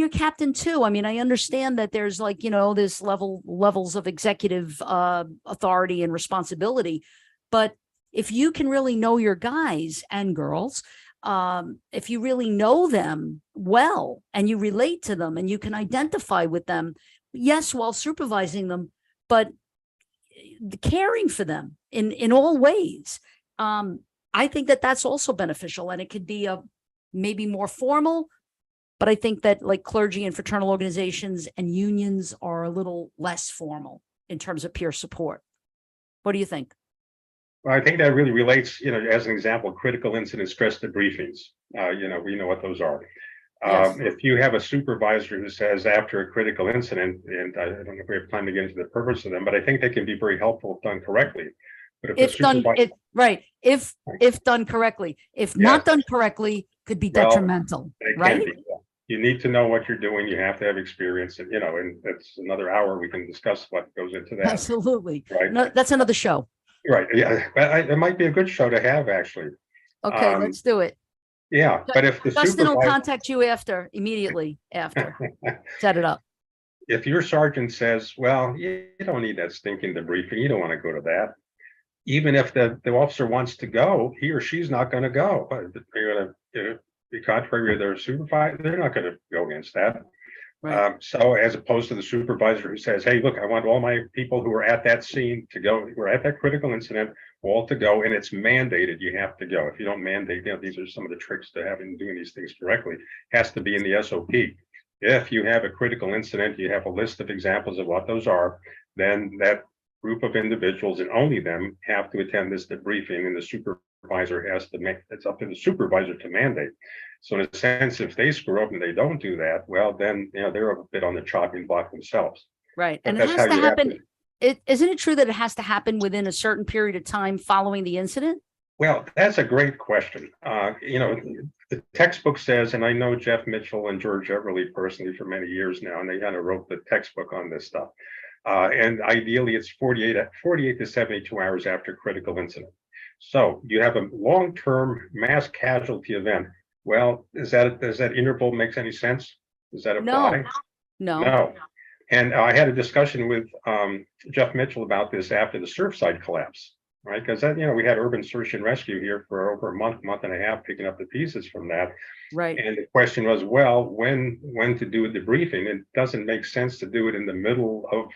your captain too. I mean, I understand that there's like, this levels of executive authority and responsibility, but if you can really know your guys and girls, if you really know them well and you relate to them and you can identify with them, yes, while supervising them, but caring for them in all ways. I think that that's also beneficial, and it could be maybe more formal, but I think that like clergy and fraternal organizations and unions are a little less formal in terms of peer support. What do you think? Well, I think that really relates, as an example, critical incident stress debriefings. We know what those are. Yes. If you have a supervisor who says after a critical incident, and I don't know if we have time to get into the purpose of them, but I think they can be very helpful if done correctly. But If done correctly, if not done correctly, could be detrimental, right? You need to know what you're doing. You have to have experience, and and that's another hour we can discuss what goes into that. Absolutely. Right. No, that's another show. Right. Yeah. It might be a good show to have, actually. Okay, let's do it. Yeah. But if the Justin will contact you immediately after. Set it up. If your sergeant says, well, you don't need that stinking debriefing, you don't want to go to that. Even if the officer wants to go, he or she's not going to go. They're going to be contrary to their supervisor. They're not going to go against that. Right. So as opposed to the supervisor who says, hey, look, I want all my people who are at that scene to go, who are at that critical incident, all to go, and it's mandated, you have to go. If you don't mandate, these are some of the tricks to doing these things correctly, has to be in the SOP. If you have a critical incident, you have a list of examples of what those are, then that group of individuals, and only them, have to attend this debriefing, and the supervisor has to it's up to the supervisor to mandate. So in a sense, if they screw up and they don't do that, well, then they're a bit on the chopping block themselves. Right. But And it has to happen. Isn't it true that it has to happen within a certain period of time following the incident? Well, that's a great question. The textbook says, and I know Jeff Mitchell and George Everly personally for many years now, and they kind of wrote the textbook on this stuff. And ideally, it's 48 to 72 hours after critical incident. So you have a long-term mass casualty event. Well, does that interval make any sense? Does that apply? No. And I had a discussion with Jeff Mitchell about this after the Surfside collapse, right? Because we had urban search and rescue here for over a month and a half, picking up the pieces from that. Right. And the question was, well, when to do a debriefing? It doesn't make sense to do it in the middle of,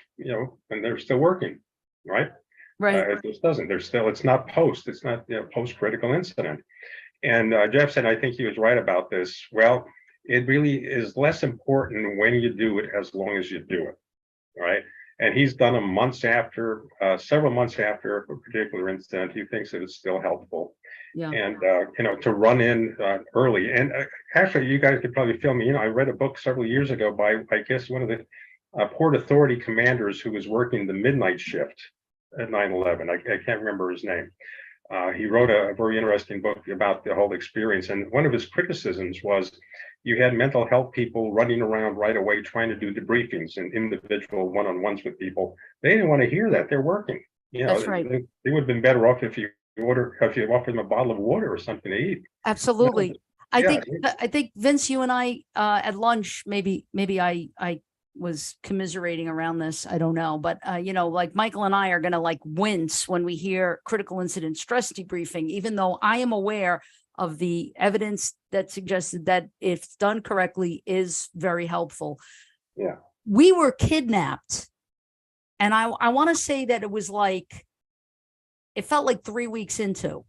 when they're still working, right? Right. It just doesn't. It's not post critical incident. And Jeff said, I think he was right about this. Well, it really is less important when you do it as long as you do it, right? And he's done them several months after a particular incident. He thinks that it's still helpful. Yeah. And, to run in early. And actually, you guys could probably feel me. I read a book several years ago by, I guess, one of the Port Authority commanders who was working the midnight shift at 9/11. I can't remember his name. He wrote a very interesting book about the whole experience. And one of his criticisms was you had mental health people running around right away trying to do debriefings and individual one-on-ones with people. They didn't want to hear that. They're working. That's right. They would have been better off if you offered them a bottle of water or something to eat. Absolutely. I think Vince, you and I at lunch, maybe I was commiserating around this. I don't know, but like Michael and I are going to like wince when we hear critical incident stress debriefing, even though I am aware of the evidence that suggested that if done correctly is very helpful. Yeah. We were kidnapped And I want to say that it was like, it felt like 3 weeks into.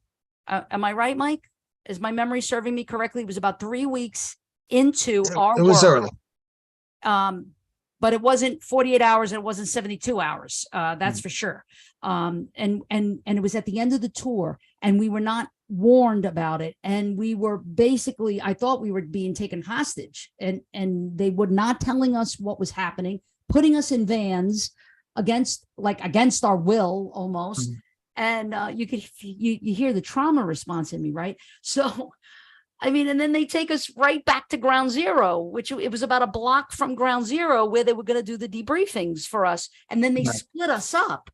Am I right, Mike? Is my memory serving me correctly? It was about 3 weeks into our It was work. early. But it wasn't 48 hours and it wasn't 72 hours. That's for sure. And it was at the end of the tour, and we were not warned about it. And we were basically, I thought we were being taken hostage, and they were not telling us what was happening, putting us in vans against our will almost. And you hear the trauma response in me, right? So, I mean, and then they take us right back to ground zero, which it was about a block from ground zero where they were going to do the debriefings for us. And then they split us up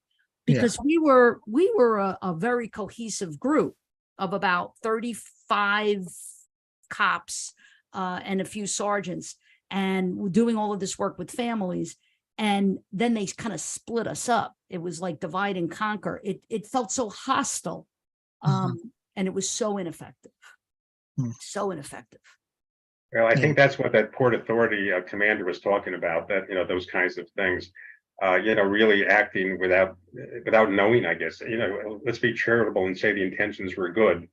because we were a very cohesive group of about 35 cops and a few sergeants, and doing all of this work with families. And then they kind of split us up. It was like divide and conquer. It felt so hostile, and it was so ineffective. So ineffective. Well, I think that's what that Port Authority commander was talking about, that, those kinds of things, really acting without knowing, I guess. Let's be charitable and say the intentions were good.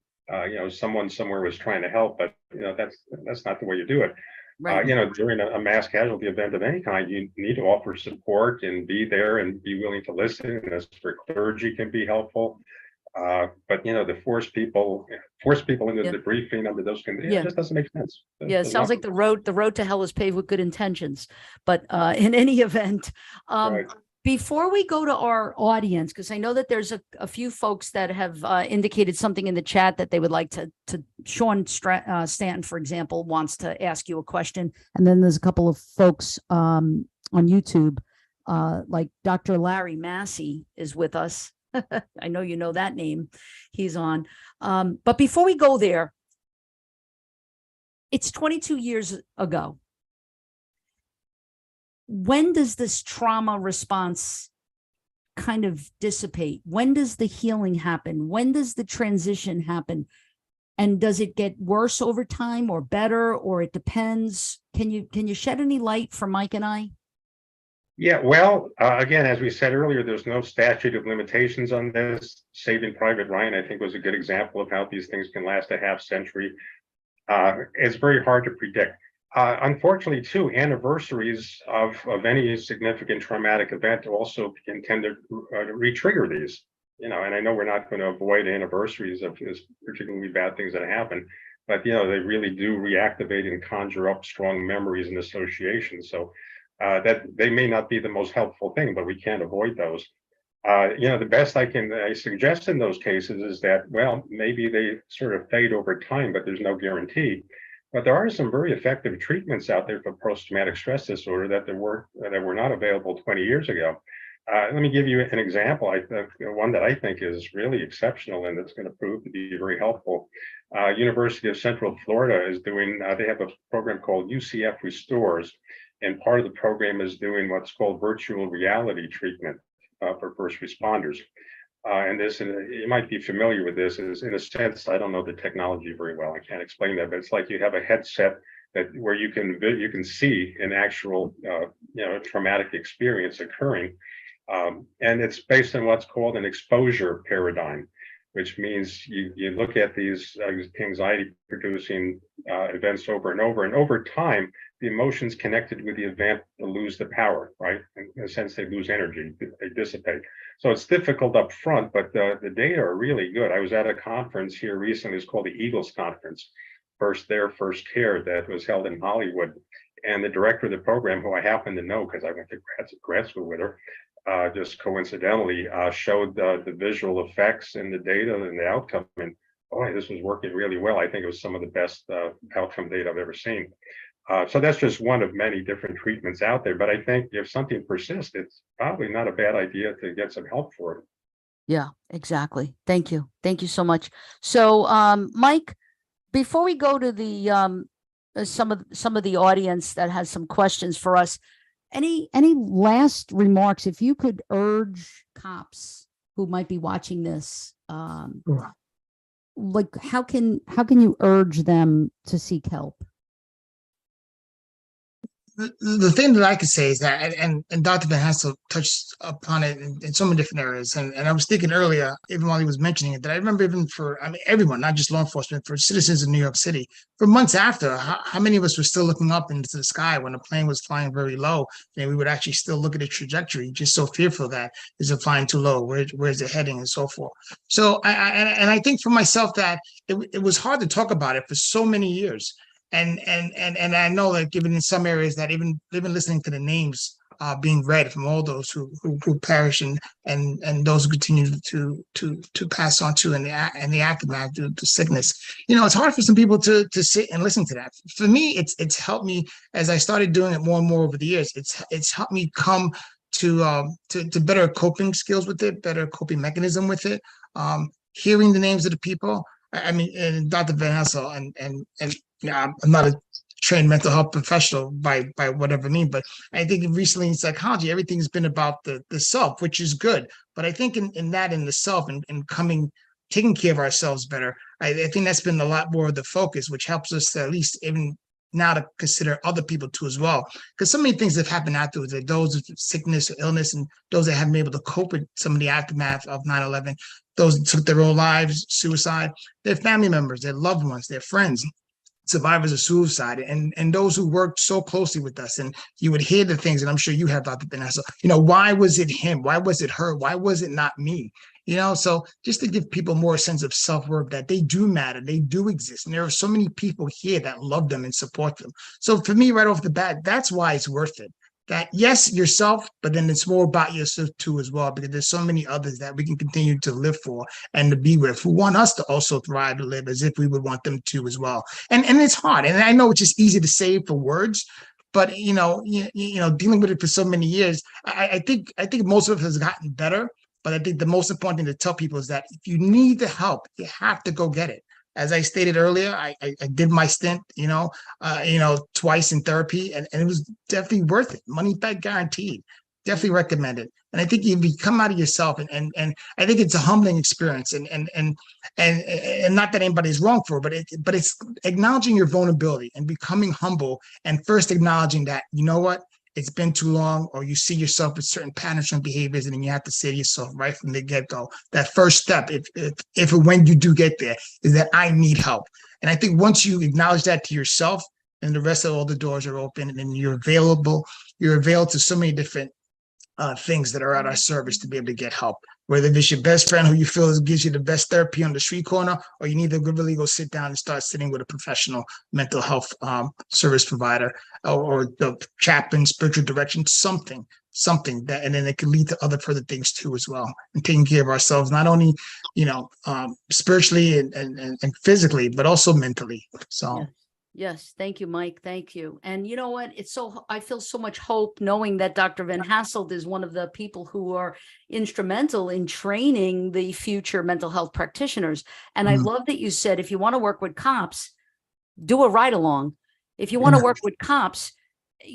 Someone somewhere was trying to help, but, that's not the way you do it. Right. During a mass casualty event of any kind, you need to offer support and be there and be willing to listen. And as for clergy can be helpful. But to force people into the briefing under those conditions, it just doesn't make sense. It sounds like the road to hell is paved with good intentions. But in any event, Right. Before we go to our audience, because I know that there's a few folks that have indicated something in the chat that they would like to Sean Stanton, for example, wants to ask you a question. And then there's a couple of folks on YouTube, like Dr. Larry Massey is with us. I know you know that name. He's on. But before we go there, it's 22 years ago. When does this trauma response kind of dissipate? When does the healing happen? When does the transition happen? And does it get worse over time or better, or it depends? Can you shed any light for Mike and I? Yeah, well, again, as we said earlier, there's no statute of limitations on this. Saving Private Ryan, I think, was a good example of how these things can last a half century. It's very hard to predict. Unfortunately, too, anniversaries of any significant traumatic event also can tend to re-trigger these. And I know we're not going to avoid anniversaries of particularly bad things that happen, but they really do reactivate and conjure up strong memories and associations. So that they may not be the most helpful thing, but we can't avoid those. The best I suggest in those cases is that, well, maybe they sort of fade over time, but there's no guarantee. But there are some very effective treatments out there for post-traumatic stress disorder that were not available 20 years ago. Let me give you an example. One that I think is really exceptional and that's going to prove to be very helpful. University of Central Florida is doing, they have a program called UCF Restores, and part of the program is doing what's called virtual reality treatment for first responders. And you might be familiar with this, is in a sense, I don't know the technology very well. I can't explain that, but it's like you have a headset where you can see an actual traumatic experience occurring. And it's based on what's called an exposure paradigm, which means you look at these anxiety producing events over and over time, the emotions connected with the event lose the power, right? In a sense, they lose energy, they dissipate. So it's difficult up front, but the data are really good. I was at a conference here recently. It's called the Eagles Conference, First There, First Care, that was held in Hollywood. And the director of the program, who I happen to know because I went to grad school with her, just coincidentally, showed the visual effects and the data and the outcome. And boy, this was working really well. I think it was some of the best outcome data I've ever seen. So that's just one of many different treatments out there. But I think if something persists, it's probably not a bad idea to get some help for it. Yeah, exactly. Thank you. Thank you so much. So, Mike, before we go to the some of the audience that has some questions for us, any last remarks? If you could urge cops who might be watching this, like how can you urge them to seek help? the thing that I could say is that, and Dr. Van Hassel touched upon it in so many different areas. And I was thinking earlier, even while he was mentioning it, that I remember even for, I mean, everyone, not just law enforcement, for citizens in New York City, for months after, how many of us were still looking up into the sky when a plane was flying very low, and we would actually still look at the trajectory, just so fearful that is it flying too low? Where's it heading, and so forth. So I think for myself that it was hard to talk about it for so many years. And I know that given in some areas that even listening to the names being read from all those who perish and those who continue to pass on to in the aftermath due to sickness, it's hard for some people to sit and listen to that. For me, it's helped me as I started doing it more and more over the years. It's helped me come to better coping skills with it, better coping mechanism with it. Hearing the names of the people. I mean, and Dr. Van Hassel and I'm not a trained mental health professional by whatever I mean, but I think recently in psychology, everything's been about the self, which is good. But I think in the self and taking care of ourselves better, I think that's been a lot more of the focus, which helps us to at least even now to consider other people too as well. Because so many things have happened afterwards, like those with sickness or illness and those that haven't been able to cope with some of the aftermath of 9/11, those that took their own lives, suicide, their family members, their loved ones, their friends, survivors of suicide, and those who worked so closely with us. And you would hear the things, and I'm sure you have, Dr. Vanessa, why was it him? Why was it her? Why was it not me? So just to give people more sense of self-worth, that they do matter, they do exist. And there are so many people here that love them and support them. So for me, right off the bat, that's why it's worth it. That yes, yourself, but then it's more about yourself too as well, because there's so many others that we can continue to live for and to be with, who want us to also thrive and live as if we would want them to as well. And it's hard, and I know it's just easy to say for words, but dealing with it for so many years, I think most of it has gotten better. But I think the most important thing to tell people is that if you need the help, you have to go get it. As I stated earlier, I did my stint, twice in therapy, and it was definitely worth it. Money back guaranteed. Definitely recommend it. And I think you come out of yourself, and I think it's a humbling experience. And not that anybody's wrong for it, but it's acknowledging your vulnerability and becoming humble, and first acknowledging that, you know what, it's been too long, or you see yourself with certain patterns and behaviors, and then you have to say to yourself right from the get-go, that first step, if or when you do get there, is that I need help. And I think once you acknowledge that to yourself, and the rest of all the doors are open, and then you're available to so many different things that are at our service to be able to get help. Whether it's your best friend who you feel gives you the best therapy on the street corner, or you need to really go sit down and start sitting with a professional mental health service provider, or the chaplain, spiritual direction, something that, and then it can lead to other further things too as well. And taking care of ourselves, not only, spiritually and physically, but also mentally. So. Yeah. Yes, thank you, Mike. Thank you. And you know what? I feel so much hope knowing that Dr. Van Hasselt is one of the people who are instrumental in training the future mental health practitioners. And I love that you said, if you want to work with cops, do a ride along. If you want to work with cops,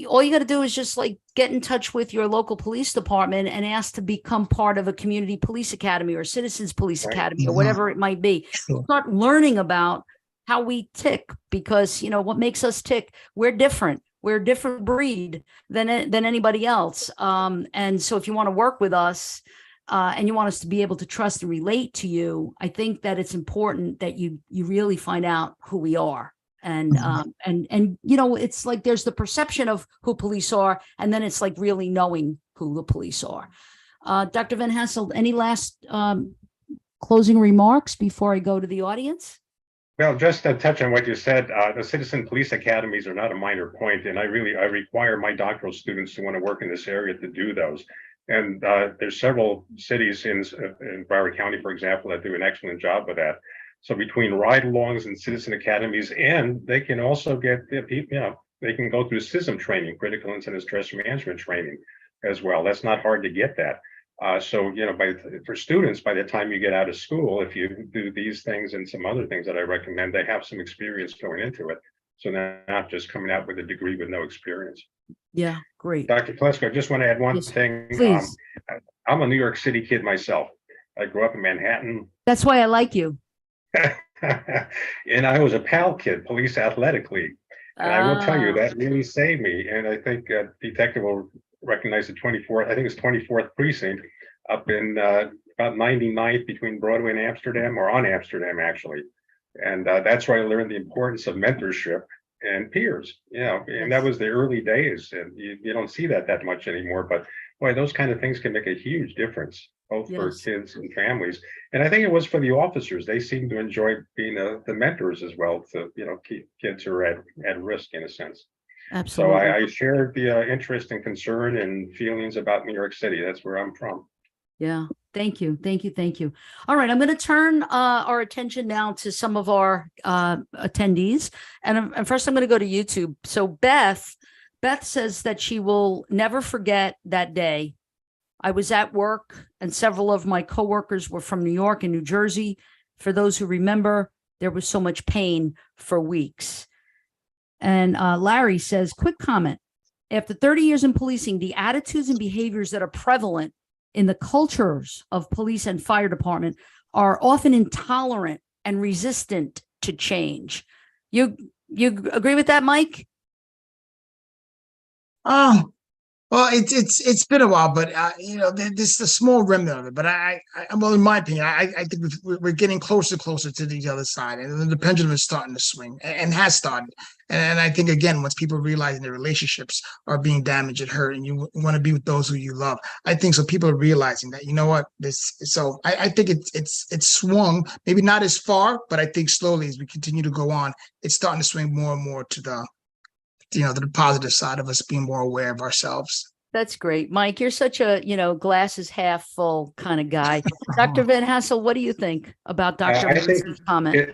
all you got to do is just get in touch with your local police department and ask to become part of a community police academy or citizens police academy or whatever it might be. Sure. Start learning about how we tick, because what makes us tick, we're different. We're a different breed than anybody else. And so if you want to work with us and you want us to be able to trust and relate to you, I think that it's important that you really find out who we are. And it's like there's the perception of who police are, and then it's like really knowing who the police are. Dr. Van Hasselt, any last closing remarks before I go to the audience? Well, just to touch on what you said, the citizen police academies are not a minor point, and I require my doctoral students who want to work in this area to do those. And there's several cities in Broward County, for example, that do an excellent job of that. So between ride-alongs and citizen academies, and they can also get they can go through CISM training, critical incident stress management training as well. That's not hard to get that. So, for students, by the time you get out of school, if you do these things and some other things that I recommend, they have some experience going into it. So they're not just coming out with a degree with no experience. Yeah, great. Dr. Telesco, I just want to add one thing. Please. I'm a New York City kid myself. I grew up in Manhattan. That's why I like you. And I was a PAL kid, Police Athletic League. And I will tell you, Ah, that really saved me. And I think detective will recognize the 24th, I think it's 24th precinct up in about 99th between Broadway and Amsterdam, or on Amsterdam, actually. And that's where I learned the importance of mentorship and peers, and that yes, was the early days. And you don't see that much anymore. But boy, those kind of things can make a huge difference, both for yes, kids and families. And I think it was for the officers. They seem to enjoy being the mentors as well to, keep kids who are at risk in a sense. So absolutely. I share the interest and concern and feelings about New York City. That's where I'm from. Yeah. Thank you. Thank you. Thank you. All right. I'm going to turn our attention now to some of our attendees. And first, I'm going to go to YouTube. So Beth says that she will never forget that day. I was at work and several of my coworkers were from New York and New Jersey. For those who remember, there was so much pain for weeks. And Larry says, quick comment. After 30 years in policing, the attitudes and behaviors that are prevalent in the cultures of police and fire department are often intolerant and resistant to change. You agree with that, Mike? Oh, well, it's been a while, but this is a small remnant of it. But well, in my opinion, I think we're getting closer to the other side, and the pendulum is starting to swing, and has started. And I think again, once people realize their relationships are being damaged and hurt, and you want to be with those who you love, I think so. People are realizing that, you know what, this. So I think it's swung, maybe not as far, but I think slowly as we continue to go on, it's starting to swing more and more to the positive side of us being more aware of ourselves. That's great. Mike, you're such a, glasses half full kind of guy. Dr. Van Hassel, what do you think about Dr. I think Massey's comment?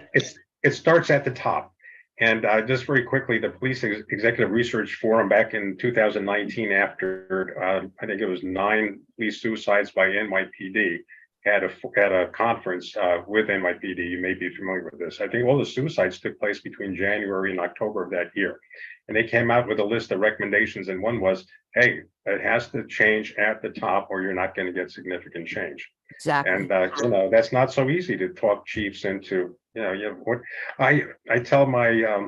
it starts at the top. And just very quickly, the Police Executive Research Forum back in 2019, after I think it was 9 police suicides by NYPD, had a conference with NYPD. You may be familiar with this. I think all the suicides took place between January and October of that year. And they came out with a list of recommendations. And one was, hey, it has to change at the top or you're not going to get significant change. Exactly. And, that's not so easy to talk chiefs into, what I tell my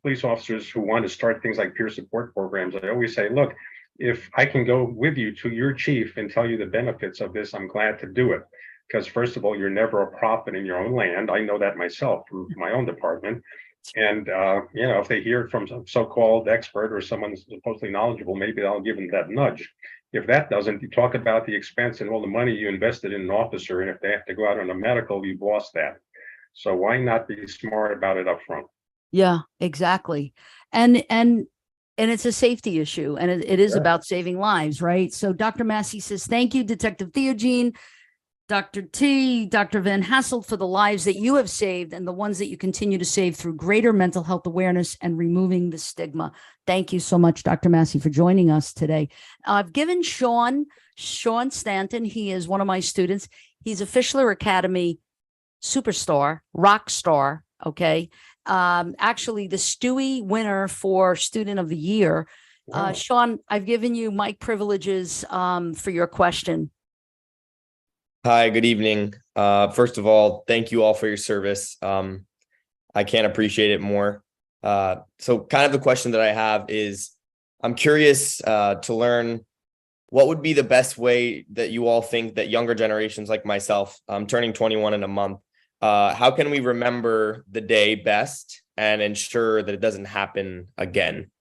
police officers who want to start things like peer support programs. I always say, look, if I can go with you to your chief and tell you the benefits of this, I'm glad to do it. Because first of all, you're never a prophet in your own land. I know that myself from my own department. And, if they hear it from some so-called expert or someone supposedly knowledgeable, maybe I'll give them that nudge. If that doesn't, you talk about the expense and all the money you invested in an officer. And if they have to go out on a medical, you've lost that. So why not be smart about it up front? Yeah, exactly. And it's a safety issue, and it is about saving lives, right? So Dr. Massey says, thank you, Detective Theogene, Dr. Van Hasselt, for the lives that you have saved and the ones that you continue to save through greater mental health awareness and removing the stigma. Thank you so much, Dr. Massey, for joining us today. I've given Sean Stanton, he is one of my students. He's a Fischler Academy superstar, rock star, okay? Actually the Stewie winner for Student of the Year. Wow. Sean, I've given you mic privileges for your question. Hi, good evening. First of all, thank you all for your service. I can't appreciate it more. So kind of the question that I have is, I'm curious to learn what would be the best way that you all think that younger generations like myself, I'm turning 21 in a month, how can we remember the day best and ensure that it doesn't happen again?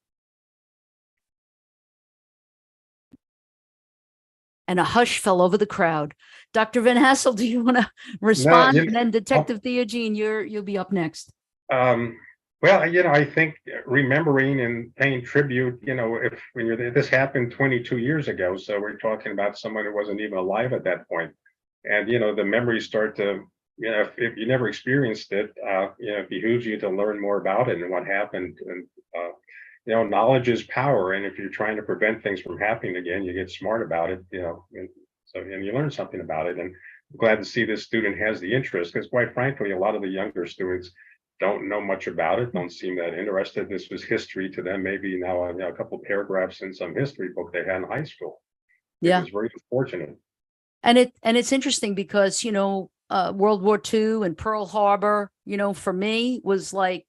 And a hush fell over the crowd. Dr. Van Hassel, do you want to respond? No, And then Detective Theogene, you'll be up next. Well, I think remembering and paying tribute, this happened 22 years ago. So we're talking about someone who wasn't even alive at that point. And, the memories start to, if you never experienced it, it behooves you to learn more about it and what happened. And, knowledge is power. And if you're trying to prevent things from happening again, you get smart about it, and you learn something about it. And I'm glad to see this student has the interest, because quite frankly, a lot of the younger students don't know much about it, don't seem that interested. This was history to them, maybe now a couple of paragraphs in some history book they had in high school. Yeah. It was very unfortunate. And it's interesting because, World War II and Pearl Harbor, for me was like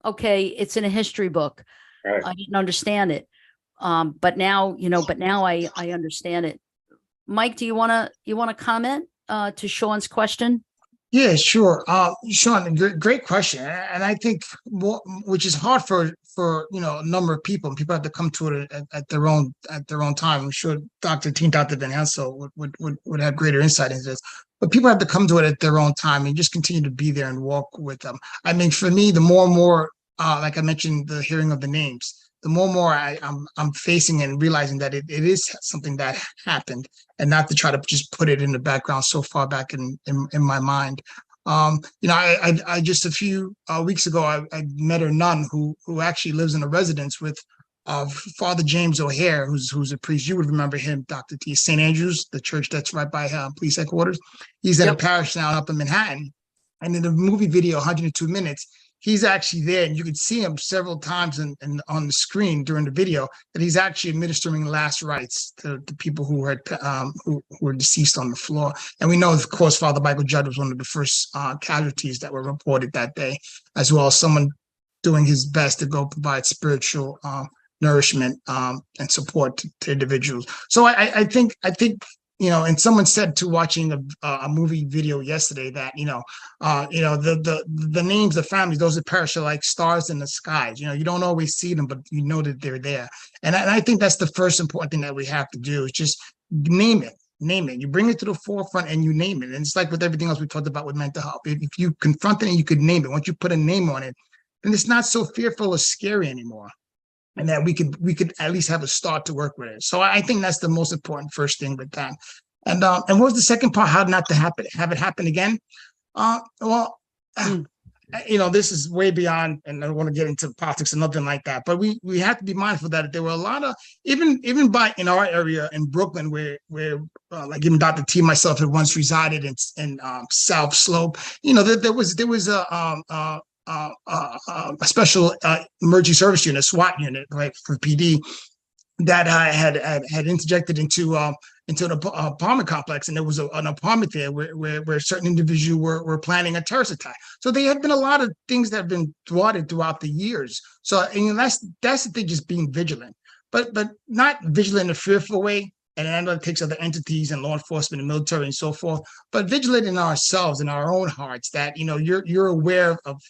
okay, it's in a history book. Right. I didn't understand it. But now, I understand it. Mike, do you want to comment to Sean's question? Yeah, sure. Sean, great question, and I think which is hard for a number of people. People have to come to it at their own time. I'm sure Dr. Van Hasselt would have greater insight into this. But people have to come to it at their own time and just continue to be there and walk with them. I mean, for me, the more and more, like I mentioned, the hearing of the names, the more and more I'm facing and realizing that it is something that happened, and not to try to just put it in the background so far back in my mind. I just a few weeks ago, I met a nun who actually lives in a residence with Father James O'Hare, who's a priest. You would remember him, Dr. T. St. Andrews, the church that's right by police headquarters. He's in a parish now up in Manhattan. And in the movie video, 102 Minutes, he's actually there, and you could see him several times on the screen during the video, that he's actually administering last rites to the people who were deceased on the floor. And we know, of course, Father Michael Judd was one of the first casualties that were reported that day, as well as someone doing his best to go provide spiritual nourishment and support to individuals. So I think and someone said to watching a movie video yesterday that the names of families, those that perish, are like stars in the skies. You don't always see them, but you know that they're there. And I think that's the first important thing that we have to do, is just name it. You bring it to the forefront and you name it. And it's like with everything else we talked about with mental health. If you confront it and you could name it, once you put a name on it, then it's not so fearful or scary anymore. And that we could at least have a start to work with it. So I think that's the most important first thing with that. And what was the second part? How not to have it happen again? This is way beyond, and I don't want to get into politics or nothing like that. But we have to be mindful that there were a lot of even in our area in Brooklyn, where like even Dr. T, myself, had once resided in South Slope. There was a special emergency service unit, SWAT unit, right, for PD, that had interjected into an apartment complex, and there was an apartment there where certain individuals were planning a terrorist attack. So there have been a lot of things that have been thwarted throughout the years. So that's the thing, just being vigilant, but not vigilant in a fearful way. And I know it takes other entities and law enforcement and military and so forth, but vigilant in ourselves, in our own hearts, that you're aware of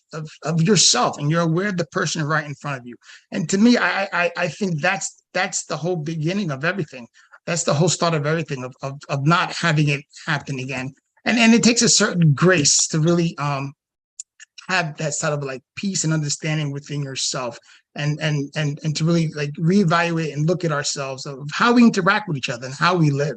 yourself, and you're aware of the person right in front of you. And to me, I think that's the whole beginning of everything. That's the whole start of everything, of not having it happen again. And it takes a certain grace to really have that sort of like peace and understanding within yourself, and to really like reevaluate and look at ourselves, of how we interact with each other and how we live,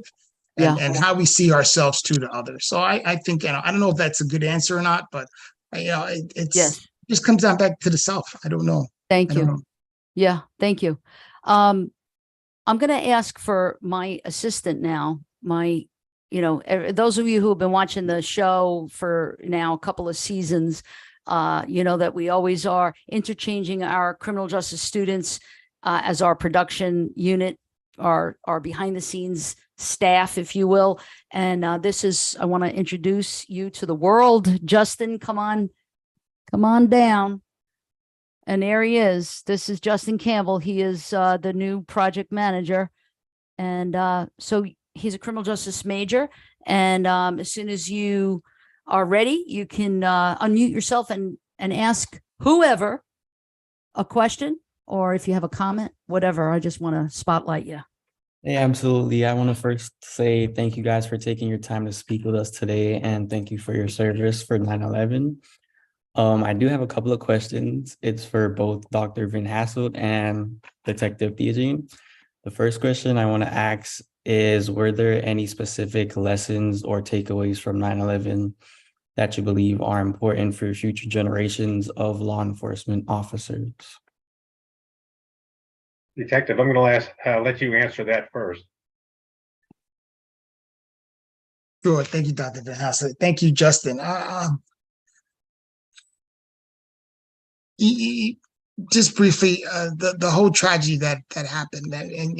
and how we see ourselves to the others. So I think, I don't know if that's a good answer or not, but it just comes down back to the self. I don't know. Thank you. Yeah, thank you. I'm going to ask for my assistant now. Those of you who have been watching the show for now a couple of seasons, that we always are interchanging our criminal justice students as our production unit, our behind the scenes staff, if you will. And I want to introduce you to the world. Justin, come on down. And there he is. This is Justin Campbell. He is the new project manager. And so he's a criminal justice major. And as soon as you are ready, you can unmute yourself and ask whoever a question, or if you have a comment, whatever. I just want to spotlight you. Yeah, absolutely. I want to first say thank you guys for taking your time to speak with us today, and thank you for your service for 9/11. I do have a couple of questions. It's for both Dr. Van Hasselt and Detective Theogene. The first question I want to ask is, were there any specific lessons or takeaways from 9/11 that you believe are important for future generations of law enforcement officers? Detective, I'm going to let you answer that first. Sure. Thank you, Dr. Van Hasselt. Thank you, Justin. Just briefly, the whole tragedy that happened, and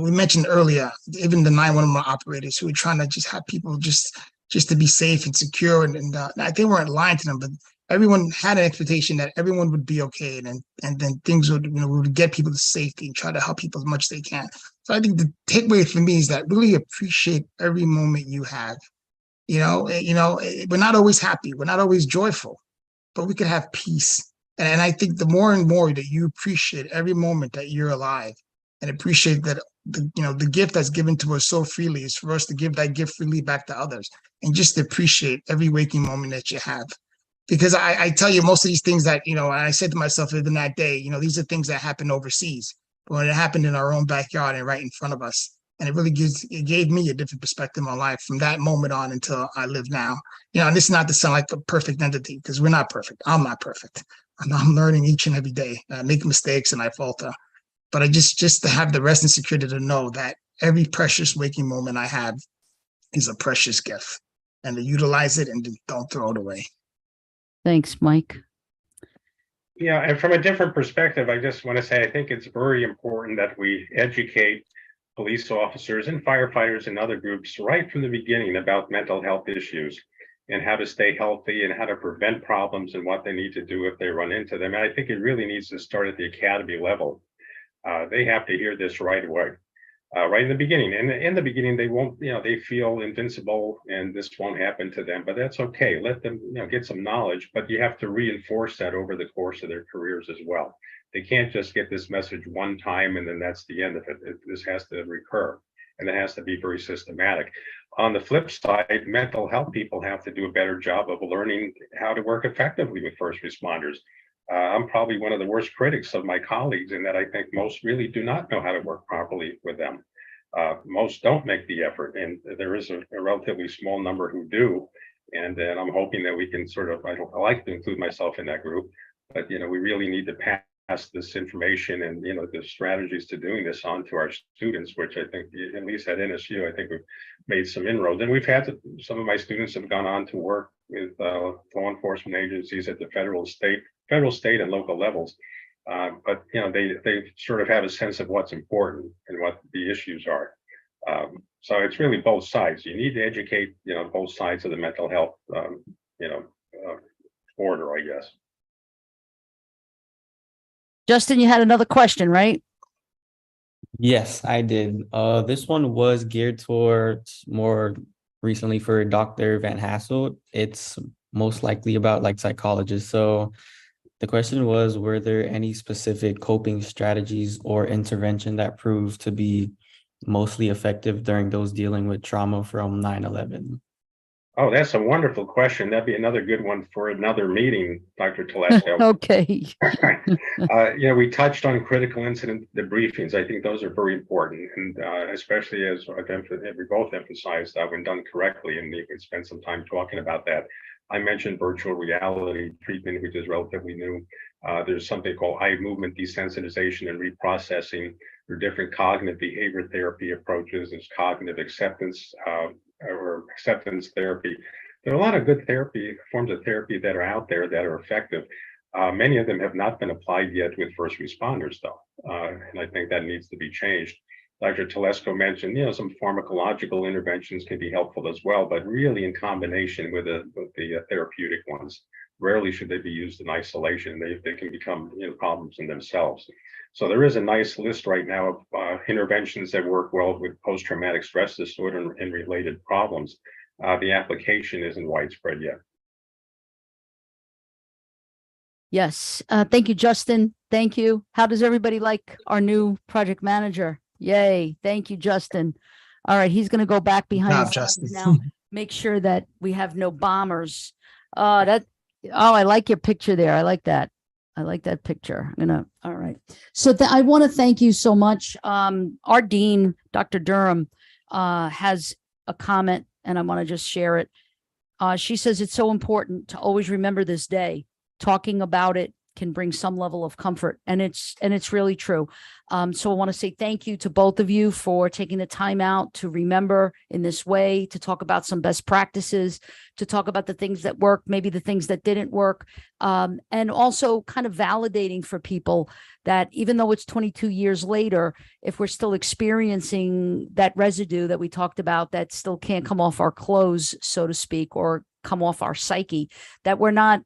we mentioned earlier, even the 911 operators who were trying to just have people just to be safe and secure, and they weren't lying to them, but everyone had an expectation that everyone would be okay, and then things would, we would get people to safety and try to help people as much as they can. So I think the takeaway for me is that really appreciate every moment you have. We're not always happy, we're not always joyful, but we could have peace. And I think the more and more that you appreciate every moment that you're alive, and appreciate that the gift that's given to us so freely is for us to give that gift freely back to others, and just appreciate every waking moment that you have. Because I tell you, most of these things that, I said to myself even that day, these are things that happen overseas, but when it happened in our own backyard and right in front of us. And it gave me a different perspective on life from that moment on until I live now. And this is not to sound like a perfect entity, because we're not perfect. I'm not perfect. I'm learning each and every day. I make mistakes and I falter. But I just to have the rest and security to know that every precious waking moment I have is a precious gift, and to utilize it and don't throw it away. Thanks, Mike. Yeah, and from a different perspective, I just want to say I think it's very important that we educate police officers and firefighters and other groups right from the beginning about mental health issues and how to stay healthy and how to prevent problems and what they need to do if they run into them. And I think it really needs to start at the academy level. They have to hear this right away, right in the beginning. And in the beginning, they won't, they feel invincible and this won't happen to them, but that's okay. Let them, get some knowledge, but you have to reinforce that over the course of their careers as well. They can't just get this message one time and then that's the end of it. This has to recur, and it has to be very systematic. On the flip side, mental health people have to do a better job of learning how to work effectively with first responders. I'm probably one of the worst critics of my colleagues in that I think most really do not know how to work properly with them. Most don't make the effort, and there is a relatively small number who do. And then I'm hoping that we can sort of, I like to include myself in that group, but we really need to pass this information and the strategies to doing this on to our students, which I think, at least at NSU, I think we've made some inroads. And we've had some of my students have gone on to work with law enforcement agencies at the federal, state, and local levels. But they sort of have a sense of what's important and what the issues are. So it's really both sides. You need to educate both sides of the mental health order, I guess. Justin, you had another question, right? Yes, I did. This one was geared towards more recently for Dr. Van Hasselt. It's most likely about like psychologists. So the question was, were there any specific coping strategies or intervention that proved to be mostly effective during those dealing with trauma from 9/11? Oh, that's a wonderful question. That'd be another good one for another meeting, Dr. Telesco. Okay. We touched on critical incident debriefings. I think those are very important, and especially as we both emphasized, when done correctly, and you can spend some time talking about that. I mentioned virtual reality treatment, which is relatively new. There's something called eye movement desensitization and reprocessing. There are different cognitive behavior therapy approaches. There's cognitive acceptance or acceptance therapy. There are a lot of good forms of therapy that are out there that are effective. Many of them have not been applied yet with first responders, though, and I think that needs to be changed. Dr. Telesco mentioned, some pharmacological interventions can be helpful as well, but really in combination with the therapeutic ones. Rarely should they be used in isolation. They can become problems in themselves. So there is a nice list right now of interventions that work well with post-traumatic stress disorder and related problems. The application isn't widespread yet. Yes. Thank you, Justin. Thank you. How does everybody like our new project manager? Yay. Thank you, Justin. All right. He's going to go back behind the scenes now, make sure that we have no bombers. I like your picture there. I like that. I like that picture. All right. So I want to thank you so much. Our dean, Dr. Durham, has a comment, and I want to just share it. She says it's so important to always remember this day. Talking about it can bring some level of comfort, and it's really true. So I want to say thank you to both of you for taking the time out to remember in this way, to talk about some best practices, to talk about the things that worked, maybe the things that didn't work, and also kind of validating for people that even though it's 22 years later, if we're still experiencing that residue that we talked about, that still can't come off our clothes, so to speak, or come off our psyche, that we're not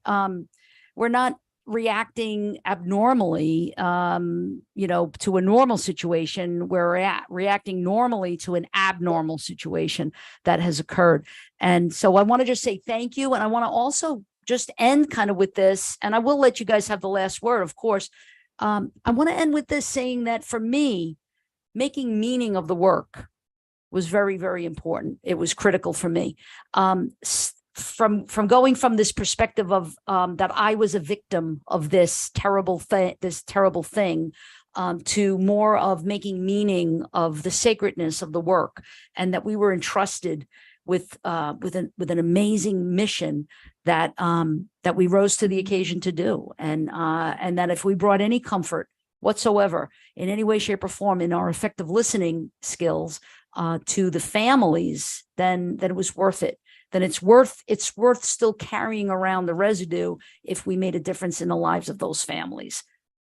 reacting abnormally, to a normal situation. We're reacting normally to an abnormal situation that has occurred. And so I want to just say thank you. And I want to also just end kind of with this, and I will let you guys have the last word, of course. I want to end with this, saying that for me, making meaning of the work was very, very important. It was critical for me. From going from this perspective of that I was a victim of this terrible thing, to more of making meaning of the sacredness of the work, and that we were entrusted with an amazing mission that we rose to the occasion to do, and that if we brought any comfort whatsoever in any way, shape, or form in our effective listening skills to the families, then it was worth it. Then it's worth still carrying around the residue if we made a difference in the lives of those families.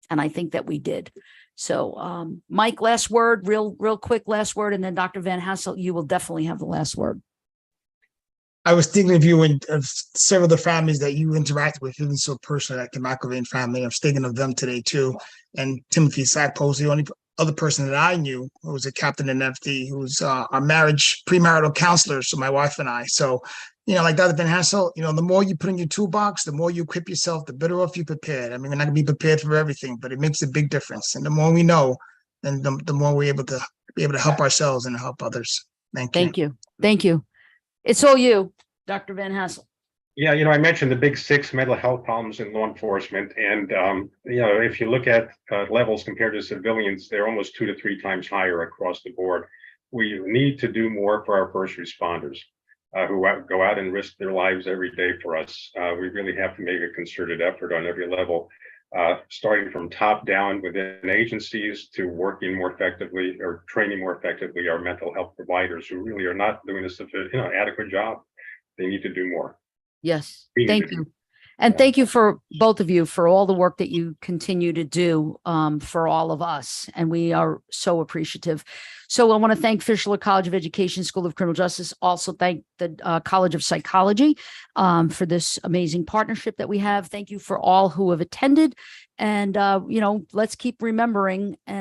And I think that we did. So Mike, last word, real quick last word, and then Dr. Van Hasselt, you will definitely have the last word. I was thinking of you and of several of the families that you interact with, even so personally, like the McIlvain family. I'm thinking of them today too. And Timothy Sackpost, the only other person that I knew who was a captain in FD, who was our premarital counselor, so my wife and I. So, like Dr. Van Hasselt, the more you put in your toolbox, the more you equip yourself, the better off you prepared. I mean, we're not gonna be prepared for everything, but it makes a big difference. And the more we know, then the more we're able to help ourselves and help others. Thank you. Thank you. It's all you, Dr. Van Hasselt. Yeah, I mentioned the big 6 mental health problems in law enforcement. And, if you look at levels compared to civilians, they're almost 2 to 3 times higher across the board. We need to do more for our first responders who go out and risk their lives every day for us. We really have to make a concerted effort on every level, starting from top down within agencies to working more effectively or training more effectively our mental health providers who really are not doing a adequate job. They need to do more. Yes. Thank you. And thank you for both of you for all the work that you continue to do for all of us. And we are so appreciative. So I want to thank Fishler College of Education, School of Criminal Justice. Also thank the College of Psychology for this amazing partnership that we have. Thank you for all who have attended. And, let's keep remembering and